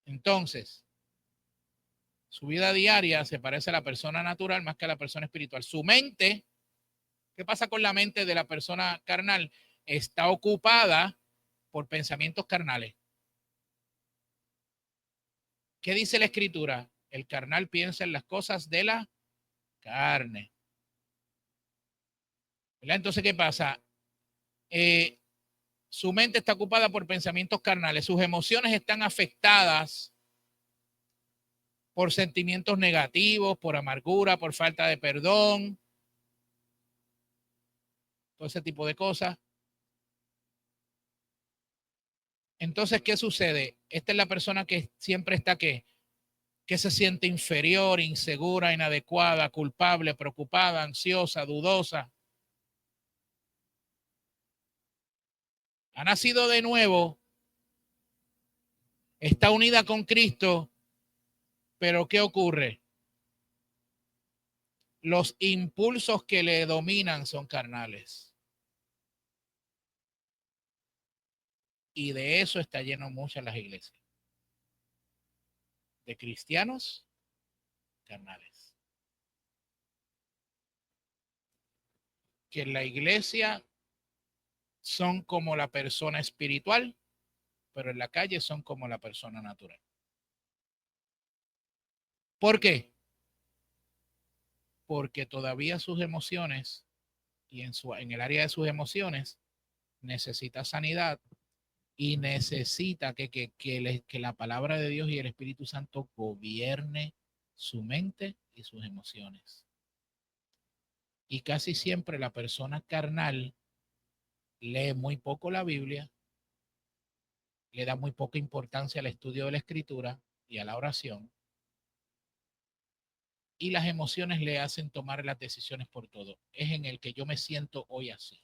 Entonces, su vida diaria se parece a la persona natural más que a la persona espiritual. Su mente, ¿qué pasa con la mente de la persona carnal? Está ocupada por pensamientos carnales. ¿Qué dice la escritura? El carnal piensa en las cosas de la carne. ¿Verdad? Entonces, ¿qué pasa? Su mente está ocupada por pensamientos carnales. Sus emociones están afectadas por sentimientos negativos, por amargura, por falta de perdón, todo ese tipo de cosas. Entonces, ¿qué sucede? Esta es la persona que siempre está que se siente inferior, insegura, inadecuada, culpable, preocupada, ansiosa, dudosa. Ha nacido de nuevo, está unida con Cristo, pero ¿qué ocurre? Los impulsos que le dominan son carnales. Y de eso está lleno muchas las iglesias. De cristianos carnales. Que en la iglesia son como la persona espiritual, pero en la calle son como la persona natural. ¿Por qué? Porque todavía sus emociones y en el área de sus emociones necesita sanidad y necesita que la palabra de Dios y el Espíritu Santo gobierne su mente y sus emociones. Y casi siempre la persona carnal lee muy poco la Biblia, le da muy poca importancia al estudio de la Escritura y a la oración, y las emociones le hacen tomar las decisiones por todo. Es en el que yo me siento hoy así.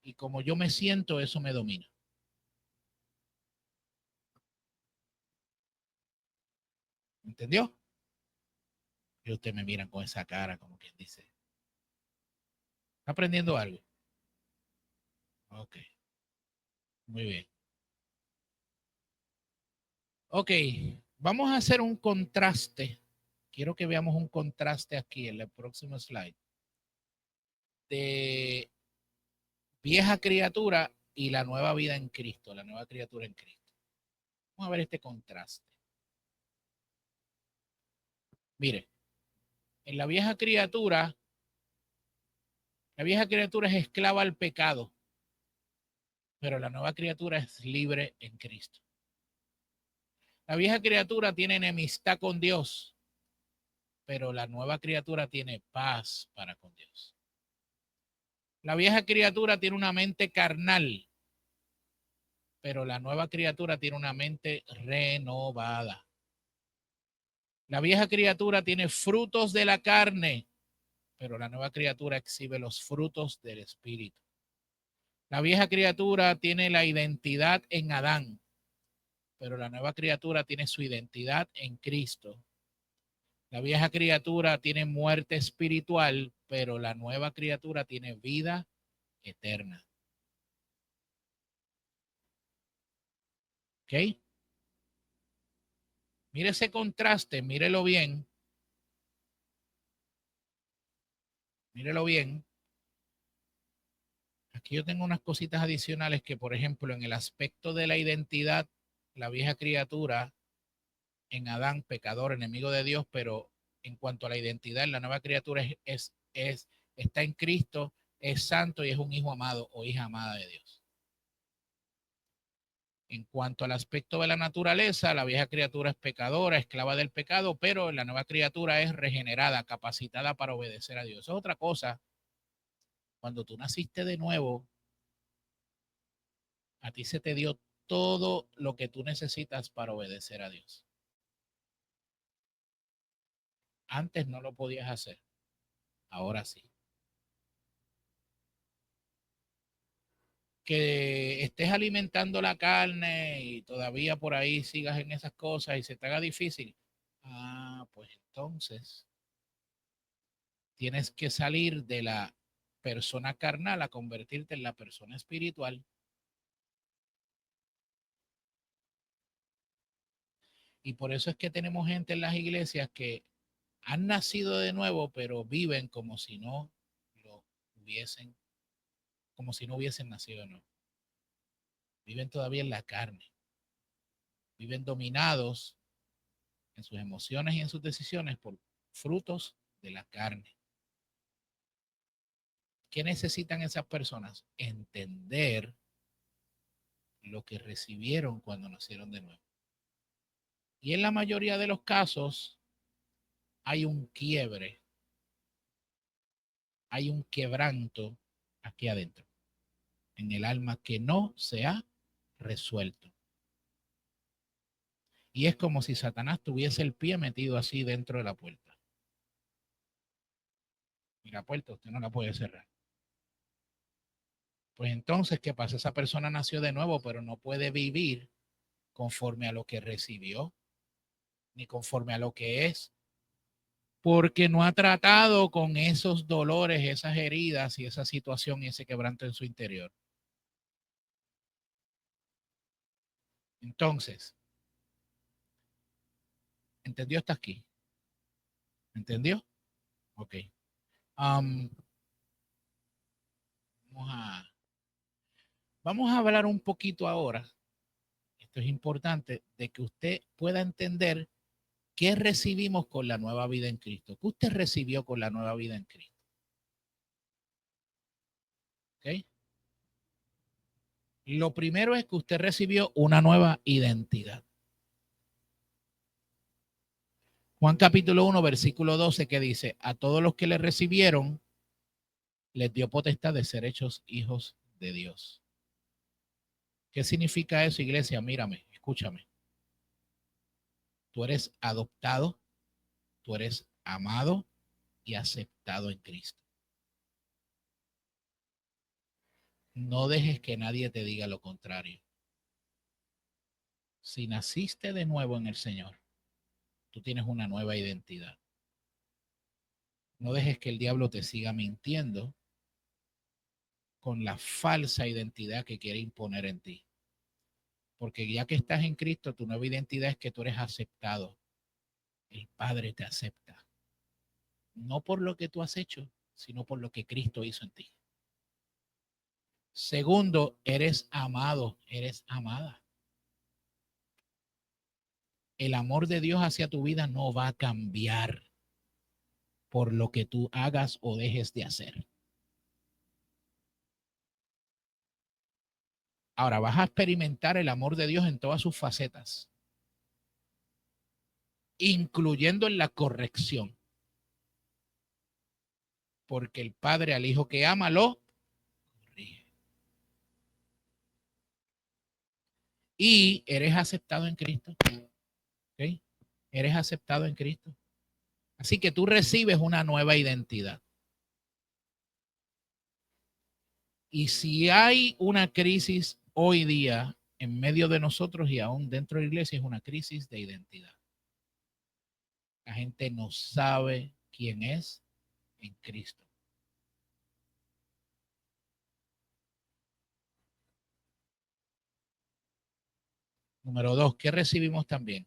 Y como yo me siento, eso me domina. ¿Entendió? Y usted me miran con esa cara, como quien dice. ¿Está aprendiendo algo? Ok, muy bien. Ok, vamos a hacer un contraste. Quiero que veamos un contraste aquí en el próximo slide de vieja criatura y la nueva vida en Cristo, la nueva criatura en Cristo. Vamos a ver este contraste. Mire, en la vieja criatura es esclava al pecado, pero la nueva criatura es libre en Cristo. La vieja criatura tiene enemistad con Dios, pero la nueva criatura tiene paz para con Dios. La vieja criatura tiene una mente carnal, pero la nueva criatura tiene una mente renovada. La vieja criatura tiene frutos de la carne, pero la nueva criatura exhibe los frutos del Espíritu. La vieja criatura tiene la identidad en Adán, pero la nueva criatura tiene su identidad en Cristo. La vieja criatura tiene muerte espiritual, pero la nueva criatura tiene vida eterna. ¿Ok? Mire ese contraste, mírelo bien. Mírelo bien. Aquí yo tengo unas cositas adicionales que, por ejemplo, en el aspecto de la identidad, la vieja criatura en Adán, pecador, enemigo de Dios, pero en cuanto a la identidad, la nueva criatura está en Cristo, es santo y es un hijo amado o hija amada de Dios. En cuanto al aspecto de la naturaleza, la vieja criatura es pecadora, esclava del pecado, pero la nueva criatura es regenerada, capacitada para obedecer a Dios. Eso es otra cosa. Cuando tú naciste de nuevo, a ti se te dio todo lo que tú necesitas para obedecer a Dios. Antes no lo podías hacer, ahora sí. Que estés alimentando la carne y todavía por ahí sigas en esas cosas y se te haga difícil. Pues entonces tienes que salir de la persona carnal a convertirte en la persona espiritual. Y por eso es que tenemos gente en las iglesias que han nacido de nuevo, pero viven como si no lo hubiesen, como si no hubiesen nacido de nuevo. Viven todavía en la carne. Viven dominados en sus emociones y en sus decisiones por frutos de la carne. ¿Qué necesitan esas personas? Entender lo que recibieron cuando nacieron de nuevo. Y en la mayoría de los casos hay un quiebre, hay un quebranto aquí adentro, en el alma que no se ha resuelto. Y es como si Satanás tuviese el pie metido así dentro de la puerta. Y la puerta usted no la puede cerrar. Pues entonces, ¿qué pasa? Esa persona nació de nuevo, pero no puede vivir conforme a lo que recibió, ni conforme a lo que es, porque no ha tratado con esos dolores, esas heridas y esa situación y ese quebranto en su interior. Entonces, ¿entendió hasta aquí? ¿Entendió? Ok. Um, vamos a hablar un poquito ahora, esto es importante, de que usted pueda entender qué recibimos con la nueva vida en Cristo. ¿Qué usted recibió con la nueva vida en Cristo? ¿Ok? Lo primero es que usted recibió una nueva identidad. Juan capítulo 1, versículo 12, que dice, a todos los que le recibieron, les dio potestad de ser hechos hijos de Dios. ¿Qué significa eso, iglesia? Mírame, escúchame. Tú eres adoptado, tú eres amado y aceptado en Cristo. No dejes que nadie te diga lo contrario. Si naciste de nuevo en el Señor, tú tienes una nueva identidad. No dejes que el diablo te siga mintiendo con la falsa identidad que quiere imponer en ti. Porque ya que estás en Cristo, tu nueva identidad es que tú eres aceptado. El Padre te acepta. No por lo que tú has hecho, sino por lo que Cristo hizo en ti. Segundo, eres amado, eres amada. El amor de Dios hacia tu vida no va a cambiar por lo que tú hagas o dejes de hacer. Ahora vas a experimentar el amor de Dios en todas sus facetas, incluyendo en la corrección. Porque el Padre al Hijo que ama lo corrige. Y eres aceptado en Cristo. ¿Okay? Eres aceptado en Cristo. Así que tú recibes una nueva identidad. Y si hay una crisis hoy día en medio de nosotros y aún dentro de la iglesia, es una crisis de identidad. La gente no sabe quién es en Cristo. Número 2, ¿qué recibimos también?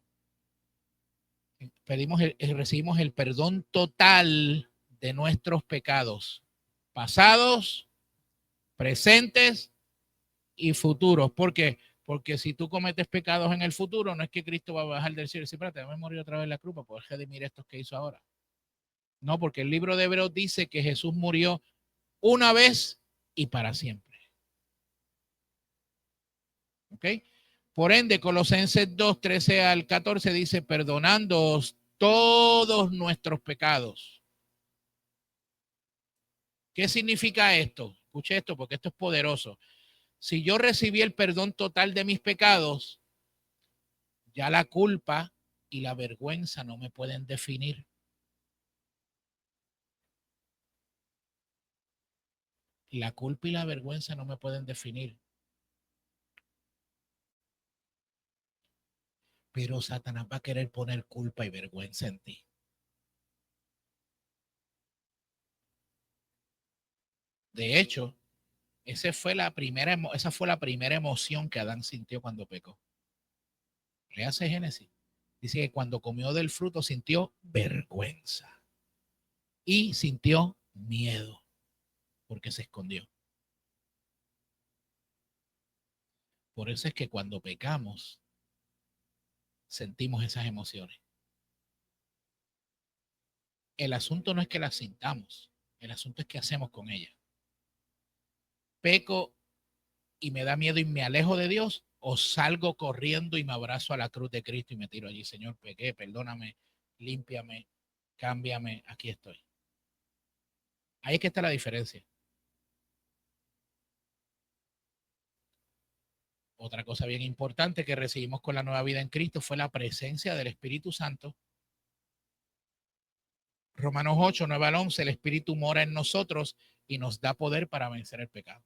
Recibimos el perdón total de nuestros pecados, pasados, presentes y futuros. ¿Por qué? Porque si tú cometes pecados en el futuro, no es que Cristo va a bajar del cielo y decir, espérate, me morir otra vez en la cruz para poder redimir estos que hizo ahora. No, porque el libro de Hebreos dice que Jesús murió una vez y para siempre. ¿Ok? Por ende, Colosenses 2, 13 al 14 dice, perdonándoos todos nuestros pecados. ¿Qué significa esto? Escuche esto porque esto es poderoso. Si yo recibí el perdón total de mis pecados, ya la culpa y la vergüenza no me pueden definir. La culpa y la vergüenza no me pueden definir. Pero Satanás va a querer poner culpa y vergüenza en ti. De hecho, esa fue la primera emoción que Adán sintió cuando pecó. Léase Génesis. Dice que cuando comió del fruto sintió vergüenza y sintió miedo porque se escondió. Por eso es que cuando pecamos sentimos esas emociones. El asunto no es que las sintamos, el asunto es qué hacemos con ellas. Peco y me da miedo y me alejo de Dios, o salgo corriendo y me abrazo a la cruz de Cristo y me tiro allí. Señor, pequé, perdóname, límpiame, cámbiame, aquí estoy. Ahí es que está la diferencia. Otra cosa bien importante que recibimos con la nueva vida en Cristo fue la presencia del Espíritu Santo. Romanos 8, 9 al 11, el Espíritu mora en nosotros y nos da poder para vencer el pecado.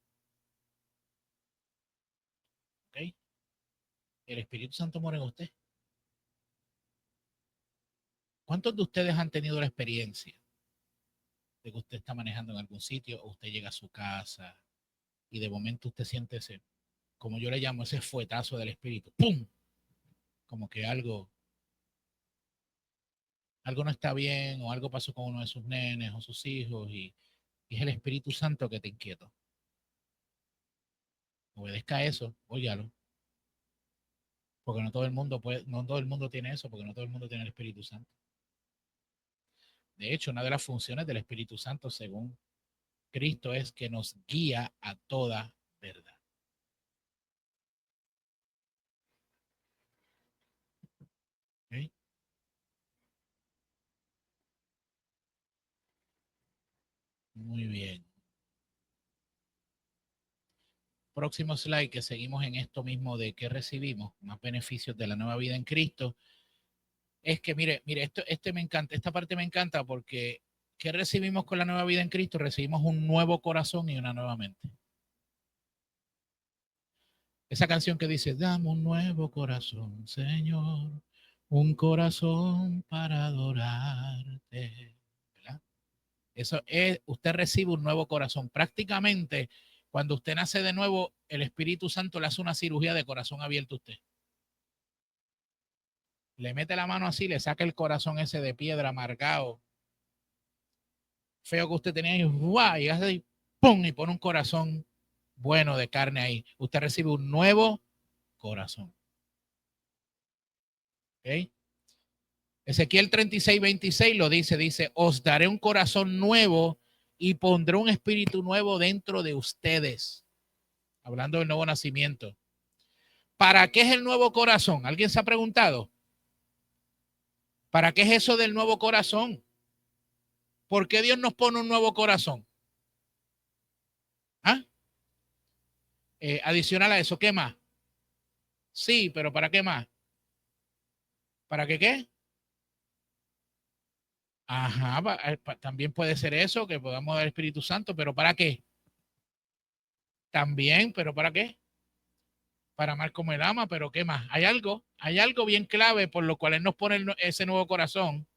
¿Ok? El Espíritu Santo mora en usted. ¿Cuántos de ustedes han tenido la experiencia de que usted está manejando en algún sitio o usted llega a su casa y de momento usted siente ese, como yo le llamo, ese fuetazo del Espíritu? ¡Pum! Como que algo no está bien o algo pasó con uno de sus nenes o sus hijos y es el Espíritu Santo que te inquieta. Obedezca eso, óyalo. Porque no todo el mundo puede, no todo el mundo tiene eso, porque no todo el mundo tiene el Espíritu Santo. De hecho, una de las funciones del Espíritu Santo, según Cristo, es que nos guía a toda verdad. ¿Okay? Muy bien. Próximo slide, que seguimos en esto mismo de que recibimos más beneficios de la nueva vida en Cristo. Es que, mire, este me encanta, esta parte me encanta porque ¿qué recibimos con la nueva vida en Cristo? Recibimos un nuevo corazón y una nueva mente. Esa canción que dice, dame un nuevo corazón, Señor, un corazón para adorarte. ¿Verdad? Eso es, usted recibe un nuevo corazón. Prácticamente, cuando usted nace de nuevo, el Espíritu Santo le hace una cirugía de corazón abierto a usted. Le mete la mano así, le saca el corazón ese de piedra amargado, feo que usted tenía y ¡guau! Y hace y ¡pum! Y pone un corazón bueno de carne ahí. Usted recibe un nuevo corazón. ¿Ok? Ezequiel 36, 26 lo dice, os daré un corazón nuevo y pondré un espíritu nuevo dentro de ustedes. Hablando del nuevo nacimiento. ¿Para qué es el nuevo corazón? ¿Alguien se ha preguntado? ¿Para qué es eso del nuevo corazón? ¿Por qué Dios nos pone un nuevo corazón? ¿Ah? Adicional a eso, ¿qué más? Sí, pero ¿para qué más? ¿Para qué qué? Ajá, también puede ser eso, que podamos dar Espíritu Santo, pero ¿para qué? También, pero ¿para qué? Para amar como Él ama, pero ¿qué más? Hay algo bien clave por lo cual Él nos pone ese nuevo corazón.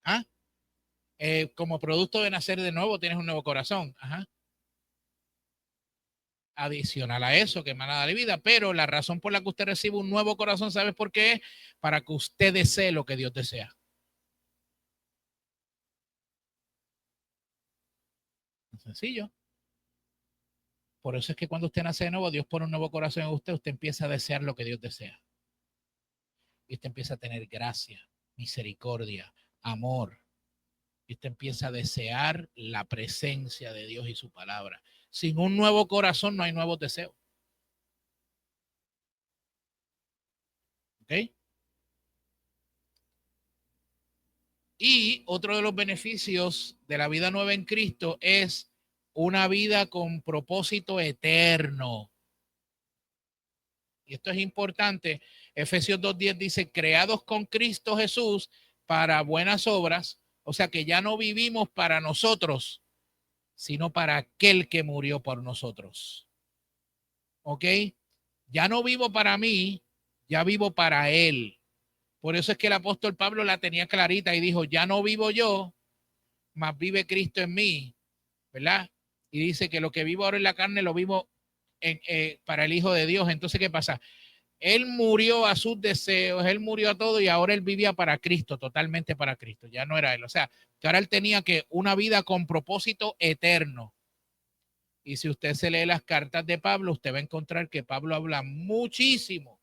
¿Ah? Como producto de nacer de nuevo, tienes un nuevo corazón. Ajá. Adicional a eso, que emana de vida, pero la razón por la que usted recibe un nuevo corazón, ¿sabes por qué? Para que usted desee lo que Dios desea. Sencillo. Por eso es que cuando usted nace de nuevo, Dios pone un nuevo corazón en usted, usted empieza a desear lo que Dios desea. Y usted empieza a tener gracia, misericordia, amor. Y usted empieza a desear la presencia de Dios y su palabra. Sin un nuevo corazón no hay nuevos deseos. ¿Ok? Y otro de los beneficios de la vida nueva en Cristo es una vida con propósito eterno. Y esto es importante. Efesios 2:10 dice, creados con Cristo Jesús para buenas obras. O sea que ya no vivimos para nosotros, sino para aquel que murió por nosotros. ¿Ok? Ya no vivo para mí, ya vivo para Él. Por eso es que el apóstol Pablo la tenía clarita y dijo, ya no vivo yo, mas vive Cristo en mí, ¿verdad? Y dice que lo que vivo ahora en la carne lo vivo para el Hijo de Dios. Entonces, ¿qué pasa? Él murió a sus deseos, él murió a todo y ahora él vivía para Cristo, totalmente para Cristo. Ya no era él. O sea, que ahora él tenía que una vida con propósito eterno. Y si usted se lee las cartas de Pablo, usted va a encontrar que Pablo habla muchísimo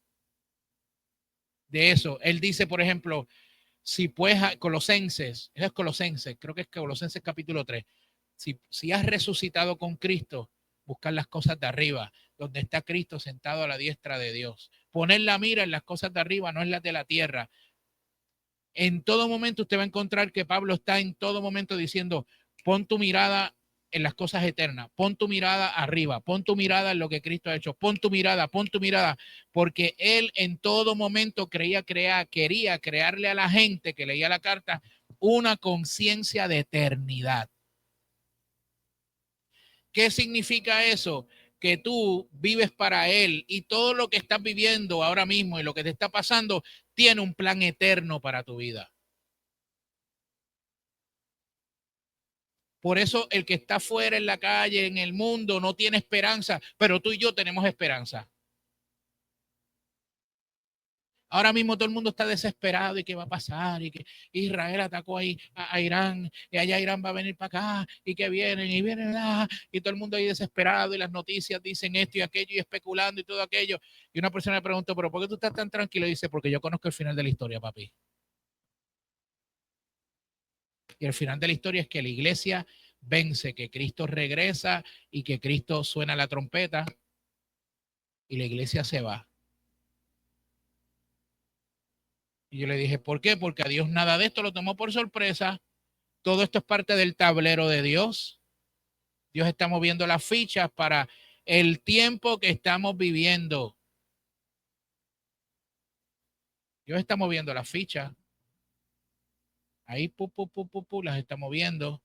de eso. Él dice, por ejemplo, si pues Colosenses, eso es Colosenses, creo que es Colosenses capítulo 3, si has resucitado con Cristo, buscar las cosas de arriba, donde está Cristo sentado a la diestra de Dios. Poner la mira en las cosas de arriba, no en las de la tierra. En todo momento usted va a encontrar que Pablo está en todo momento diciendo, pon tu mirada en las cosas eternas, pon tu mirada arriba, pon tu mirada en lo que Cristo ha hecho, pon tu mirada, porque él en todo momento quería crearle a la gente que leía la carta una conciencia de eternidad. ¿Qué significa eso? Que tú vives para Él y todo lo que estás viviendo ahora mismo y lo que te está pasando tiene un plan eterno para tu vida. Por eso el que está fuera en la calle, en el mundo, no tiene esperanza, pero tú y yo tenemos esperanza. Ahora mismo todo el mundo está desesperado y qué va a pasar y que Israel atacó ahí a Irán y allá Irán va a venir para acá y que vienen y todo el mundo ahí desesperado y las noticias dicen esto y aquello y especulando y todo aquello. Y una persona le preguntó, pero ¿por qué tú estás tan tranquilo? Y dice, porque yo conozco el final de la historia, papi. Y el final de la historia es que la iglesia vence, que Cristo regresa y que Cristo suena la trompeta y la iglesia se va. Y yo le dije, ¿por qué? Porque a Dios nada de esto lo tomó por sorpresa. Todo esto es parte del tablero de Dios. Dios está moviendo las fichas para el tiempo que estamos viviendo. Dios está moviendo las fichas. Ahí, las está moviendo.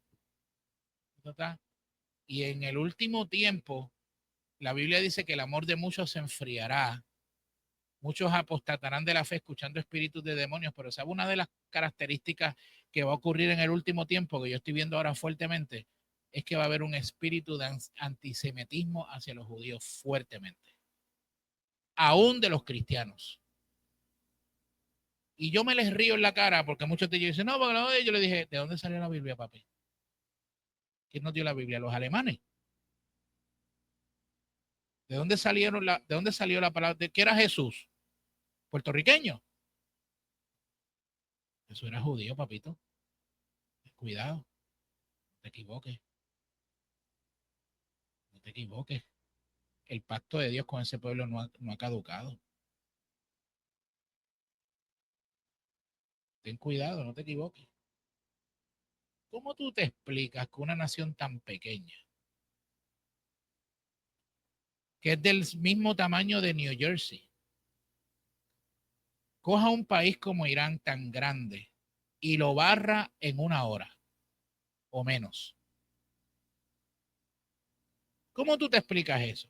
Y en el último tiempo, la Biblia dice que el amor de muchos se enfriará. Muchos apostatarán de la fe escuchando espíritus de demonios, pero ¿sabe una de las características que va a ocurrir en el último tiempo, que yo estoy viendo ahora fuertemente? Es que va a haber un espíritu de antisemitismo hacia los judíos fuertemente, aún de los cristianos. Y yo me les río en la cara porque muchos de ellos dicen, no, porque no, yo le dije, ¿de dónde salió la Biblia, papi? ¿Quién nos dio la Biblia? Los alemanes. ¿De dónde de dónde salió la palabra? ¿De qué era Jesús? ¿Puertorriqueño? Jesús era judío, papito. Cuidado, no te equivoques. No te equivoques. El pacto de Dios con ese pueblo no ha caducado. Ten cuidado, no te equivoques. ¿Cómo tú te explicas que una nación tan pequeña, que es del mismo tamaño de New Jersey, coja un país como Irán tan grande y lo barra en una hora o menos? ¿Cómo tú te explicas eso?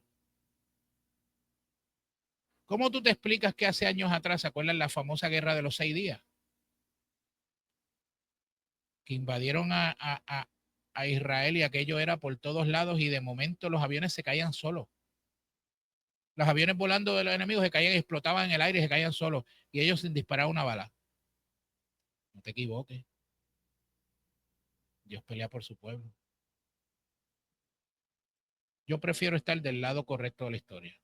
¿Cómo tú te explicas que hace años atrás, ¿se acuerdan la famosa guerra de los 6 días? Que invadieron a Israel y aquello era por todos lados y de momento los aviones se caían solos. Los aviones volando de los enemigos se caían, explotaban en el aire y se caían solos. Y ellos sin disparar una bala. No te equivoques. Dios pelea por su pueblo. Yo prefiero estar del lado correcto de la historia.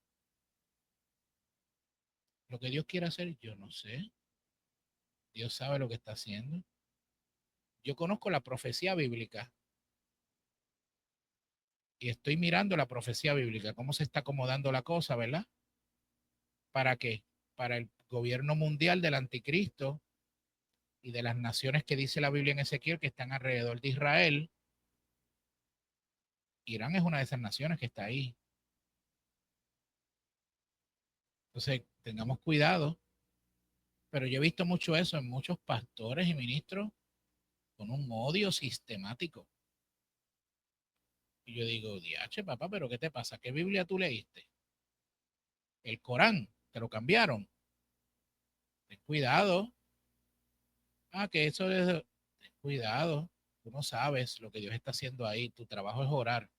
Lo que Dios quiere hacer, yo no sé. Dios sabe lo que está haciendo. Yo conozco la profecía bíblica y estoy mirando la profecía bíblica, cómo se está acomodando la cosa, ¿verdad? ¿Para qué? Para gobierno mundial del anticristo y de las naciones que dice la Biblia en Ezequiel que están alrededor de Israel. Irán es una de esas naciones que está ahí. Entonces, tengamos cuidado. Pero yo he visto mucho eso en muchos pastores y ministros con un odio sistemático. Y yo digo, diache, papá, ¿pero qué te pasa? ¿Qué Biblia tú leíste? El Corán, te lo cambiaron. Ten cuidado. Ah, que eso es... Ten cuidado. Tú no sabes lo que Dios está haciendo ahí. Tu trabajo es orar.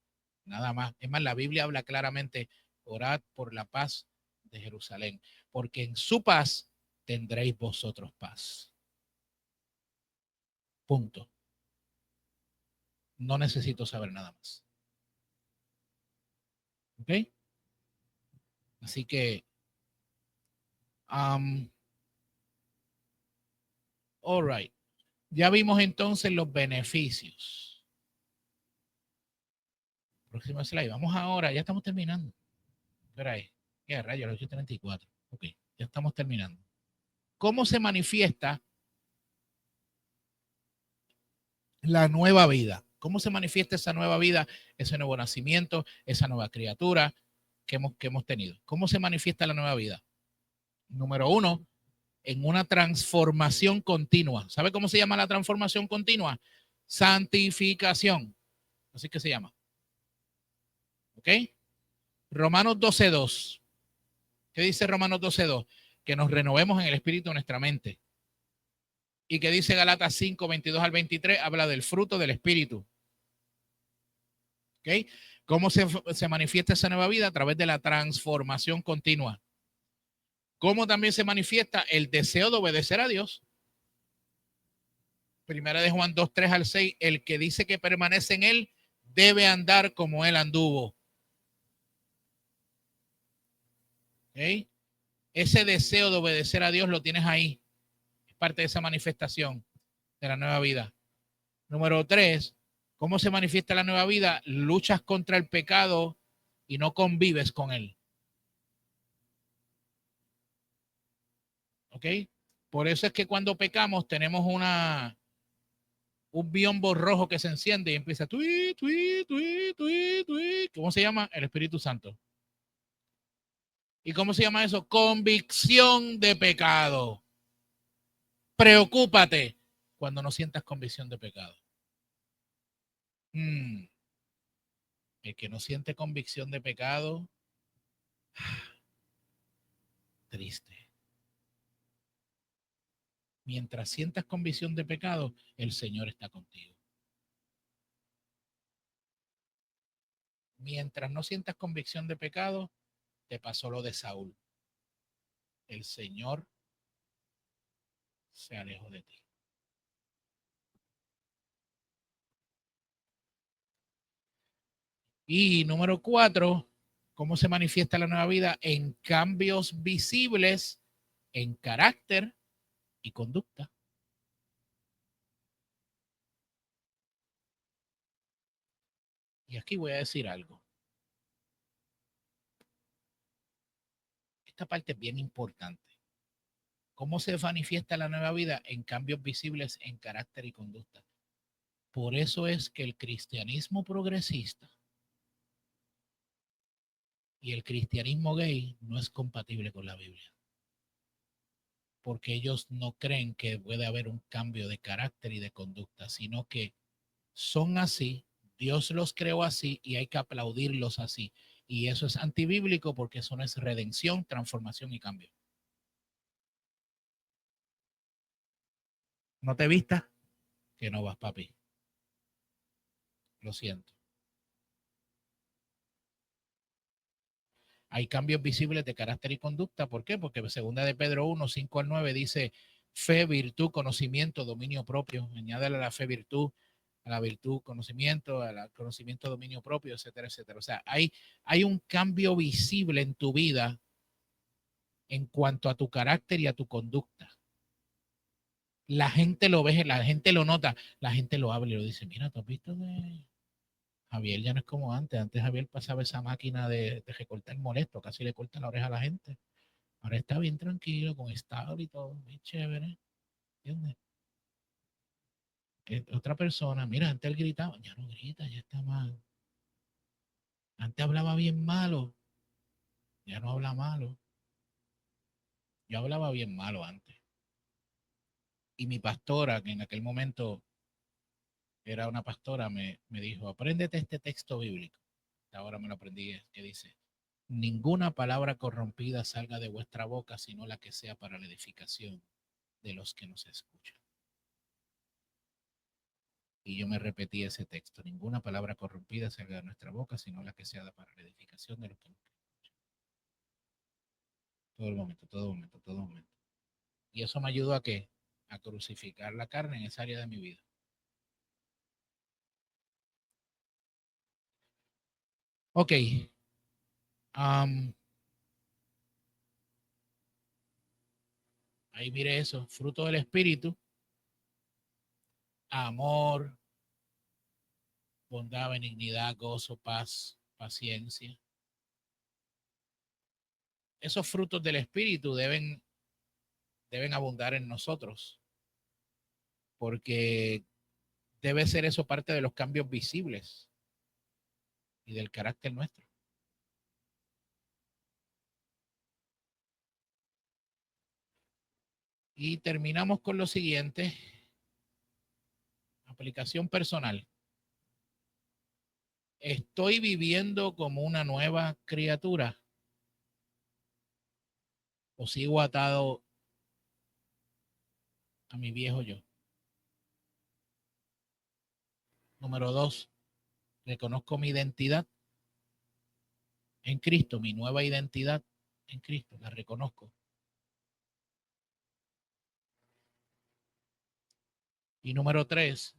Nada más. Es más, la Biblia habla claramente, orad por la paz de Jerusalén, porque en su paz tendréis vosotros paz. Punto. No necesito saber nada más. ¿Ok? Así que, all right. Ya vimos entonces los beneficios. Próximo slide. Vamos ahora, ya estamos terminando. Espera ahí. ¿Qué rayos? Los 8:34. Ok, ya estamos terminando. ¿Cómo se manifiesta la nueva vida? ¿Cómo se manifiesta esa nueva vida, ese nuevo nacimiento, esa nueva criatura que hemos tenido? ¿Cómo se manifiesta la nueva vida? Número uno, en una transformación continua. ¿Sabe cómo se llama la transformación continua? Santificación. Así que se llama. ¿Ok? Romanos 12:2. ¿Qué dice Romanos 12:2? Que nos renovemos en el espíritu de nuestra mente. ¿Y qué dice Galatas 5:22 al 23? Habla del fruto del espíritu. ¿Ok? ¿Cómo se manifiesta esa nueva vida? A través de la transformación continua. ¿Cómo también se manifiesta el deseo de obedecer a Dios? Primera de Juan 2:3 al 6. El que dice que permanece en él debe andar como él anduvo. ¿Ok? Ese deseo de obedecer a Dios lo tienes ahí. Es parte de esa manifestación de la nueva vida. Número 3, ¿cómo se manifiesta la nueva vida? Luchas contra el pecado y no convives con él. ¿Ok? Por eso es que cuando pecamos tenemos un biombo rojo que se enciende y empieza tui, tui, tui, tui, tui. ¿Cómo se llama? El Espíritu Santo. ¿Y cómo se llama eso? Convicción de pecado. Preocúpate cuando no sientas convicción de pecado. El que no siente convicción de pecado, triste. Mientras sientas convicción de pecado, el Señor está contigo. Mientras no sientas convicción de pecado, te pasó lo de Saúl. El Señor se alejó de ti. Y número 4, ¿cómo se manifiesta la nueva vida? En cambios visibles en carácter y conducta. Y aquí voy a decir algo. Esta parte es bien importante. ¿Cómo se manifiesta la nueva vida? En cambios visibles en carácter y conducta. Por eso es que el cristianismo progresista y el cristianismo gay no es compatible con la Biblia. Porque ellos no creen que puede haber un cambio de carácter y de conducta, sino que son así, Dios los creó así y hay que aplaudirlos así. Y eso es antibíblico porque eso no es redención, transformación y cambio. ¿No te vistas? Que no vas, papi. Lo siento. Hay cambios visibles de carácter y conducta. ¿Por qué? Porque segunda de Pedro 1, 5 al 9 dice fe, virtud, conocimiento, dominio propio. Añádale a la fe virtud, a la virtud conocimiento, al conocimiento dominio propio, etcétera, etcétera. O sea, hay un cambio visible en tu vida en cuanto a tu carácter y a tu conducta. La gente lo ve, la gente lo nota, la gente lo habla y lo dice, mira, ¿tú has visto de Javier? Ya no es como antes. Antes Javier pasaba esa máquina de recortar molesto, casi le corta la oreja a la gente. Ahora está bien tranquilo, con estado y todo, bien chévere. ¿Entiendes? Otra persona, mira, antes él gritaba, ya no grita, ya está mal. Antes hablaba bien malo, ya no habla malo. Yo hablaba bien malo antes. Y mi pastora, que en aquel momento era una pastora, me dijo, apréndete este texto bíblico. Ahora me lo aprendí, que dice, ninguna palabra corrompida salga de vuestra boca, sino la que sea para la edificación de los que nos escuchan. Y yo me repetí ese texto, ninguna palabra corrompida salga de nuestra boca, sino la que sea para la edificación de los que nos escuchan. Todo el momento, todo momento, todo momento. Y eso me ayudó a qué? A crucificar la carne en esa área de mi vida. Ok. Ahí mire eso, fruto del espíritu, amor, bondad, benignidad, gozo, paz, paciencia. Esos frutos del espíritu deben abundar en nosotros, porque debe ser eso parte de los cambios visibles y del carácter nuestro. Y terminamos con lo siguiente, aplicación personal. ¿Estoy viviendo como una nueva criatura o sigo atado a mi viejo yo? Número 2, reconozco mi identidad en Cristo, mi nueva identidad en Cristo, la reconozco. Y número 3,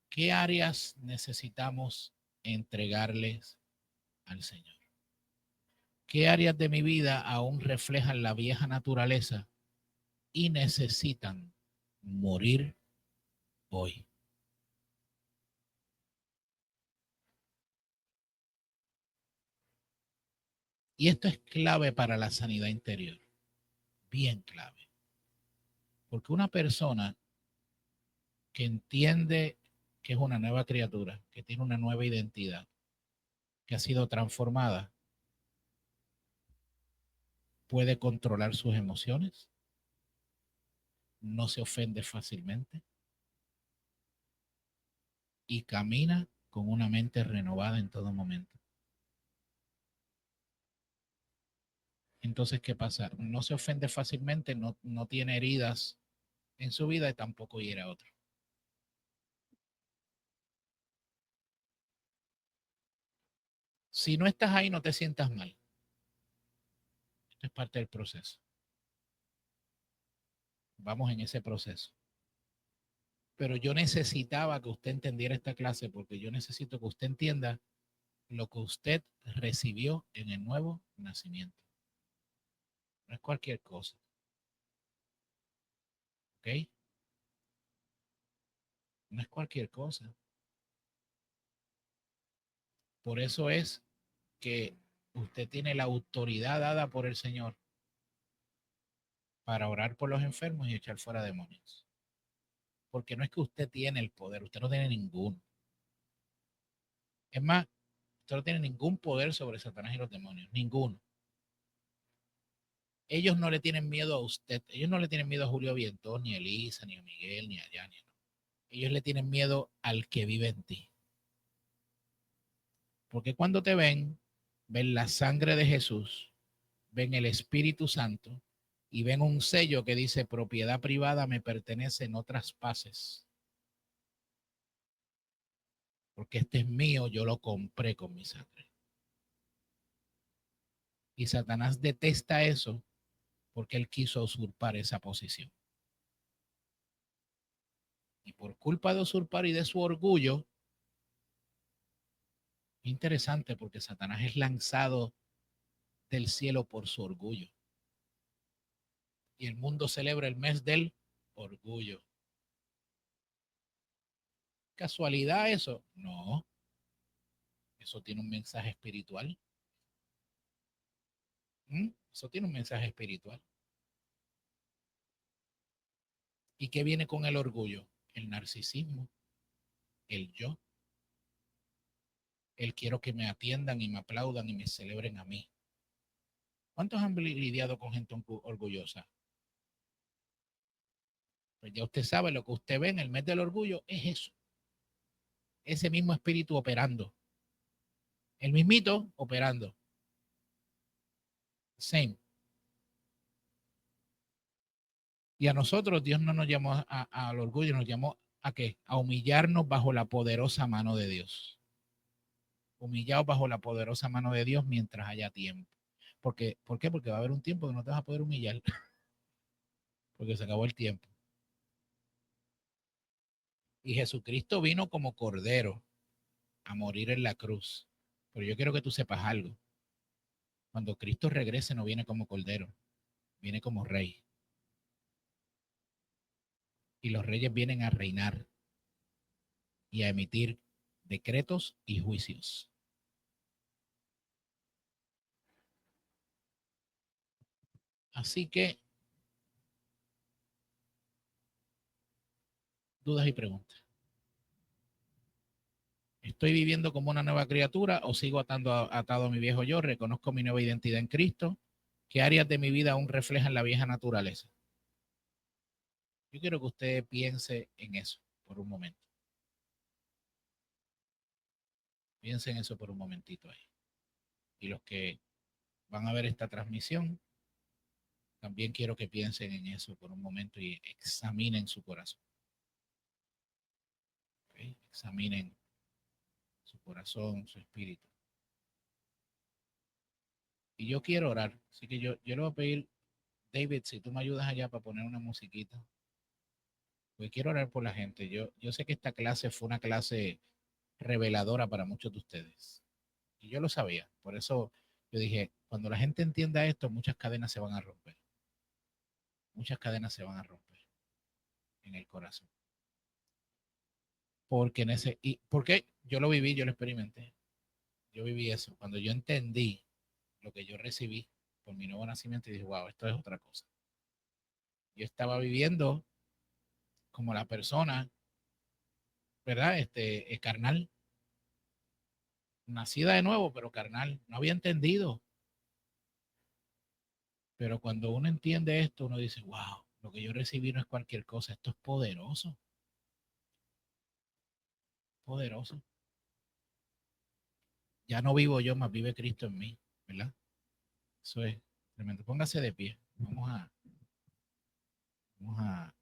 ¿qué áreas necesitamos entregarles al Señor? ¿Qué áreas de mi vida aún reflejan la vieja naturaleza y necesitan morir hoy? Y esto es clave para la sanidad interior, bien clave. Porque una persona que entiende que es una nueva criatura, que tiene una nueva identidad, que ha sido transformada, puede controlar sus emociones, no se ofende fácilmente y camina con una mente renovada en todo momento. Entonces, ¿qué pasa? No se ofende fácilmente, no tiene heridas en su vida y tampoco hiere a otro. Si no estás ahí, no te sientas mal. Esto es parte del proceso. Vamos en ese proceso. Pero yo necesitaba que usted entendiera esta clase porque yo necesito que usted entienda lo que usted recibió en el nuevo nacimiento. No es cualquier cosa. ¿Ok? No es cualquier cosa. Por eso es que usted tiene la autoridad dada por el Señor para orar por los enfermos y echar fuera demonios. Porque no es que usted tiene el poder, usted no tiene ninguno. Es más, usted no tiene ningún poder sobre Satanás y los demonios, ninguno. Ellos no le tienen miedo a usted, ellos no le tienen miedo a Julio Vientón, ni a Elisa, ni a Miguel, ni a Yanni. No. Ellos le tienen miedo al que vive en ti. Porque cuando te ven, ven la sangre de Jesús, ven el Espíritu Santo y ven un sello que dice propiedad privada me pertenece, no traspases. Porque este es mío, yo lo compré con mi sangre. Y Satanás detesta eso porque él quiso usurpar esa posición. Y por culpa de usurpar y de su orgullo, interesante porque Satanás es lanzado del cielo por su orgullo. Y el mundo celebra el mes del orgullo. ¿Casualidad eso? No. Eso tiene un mensaje espiritual. ¿Mm? Eso tiene un mensaje espiritual. ¿Y qué viene con el orgullo? El narcisismo, el yo. El quiero que me atiendan y me aplaudan y me celebren a mí. ¿Cuántos han lidiado con gente orgullosa? Pues ya usted sabe, lo que usted ve en el mes del orgullo es eso. Ese mismo espíritu operando. El mismito operando. Same. Y a nosotros Dios no nos llamó al orgullo, nos llamó ¿a qué? A humillarnos bajo la poderosa mano de Dios. Humillados bajo la poderosa mano de Dios mientras haya tiempo. ¿Por qué? Porque va a haber un tiempo que no te vas a poder humillar. Porque se acabó el tiempo. Y Jesucristo vino como cordero a morir en la cruz. Pero yo quiero que tú sepas algo. Cuando Cristo regrese no viene como cordero, viene como rey. Y los reyes vienen a reinar y a emitir decretos y juicios. Así que, dudas y preguntas. ¿Estoy viviendo como una nueva criatura o sigo atado a mi viejo yo? ¿Reconozco mi nueva identidad en Cristo? ¿Qué áreas de mi vida aún reflejan la vieja naturaleza? Yo quiero que usted piense en eso por un momento. Piense en eso por un momentito ahí. Y los que van a ver esta transmisión, también quiero que piensen en eso por un momento y examinen su corazón. ¿Okay? Examinen su corazón, su espíritu. Y yo quiero orar, así que yo le voy a pedir, David, si tú me ayudas allá para poner una musiquita, pues quiero orar por la gente. Yo sé que esta clase fue una clase reveladora para muchos de ustedes. Y yo lo sabía, por eso yo dije, cuando la gente entienda esto, muchas cadenas se van a romper. Muchas cadenas se van a romper en el corazón. Porque porque yo lo viví, yo lo experimenté. Yo viví eso. Cuando yo entendí lo que yo recibí por mi nuevo nacimiento y dije, wow, esto es otra cosa. Yo estaba viviendo como la persona, ¿verdad? Carnal, nacida de nuevo, pero carnal. No había entendido. Pero cuando uno entiende esto, uno dice, wow, lo que yo recibí no es cualquier cosa, esto es poderoso. Poderoso. Ya no vivo yo, más vive Cristo en mí, ¿verdad? Eso es tremendo. Póngase de pie. Vamos a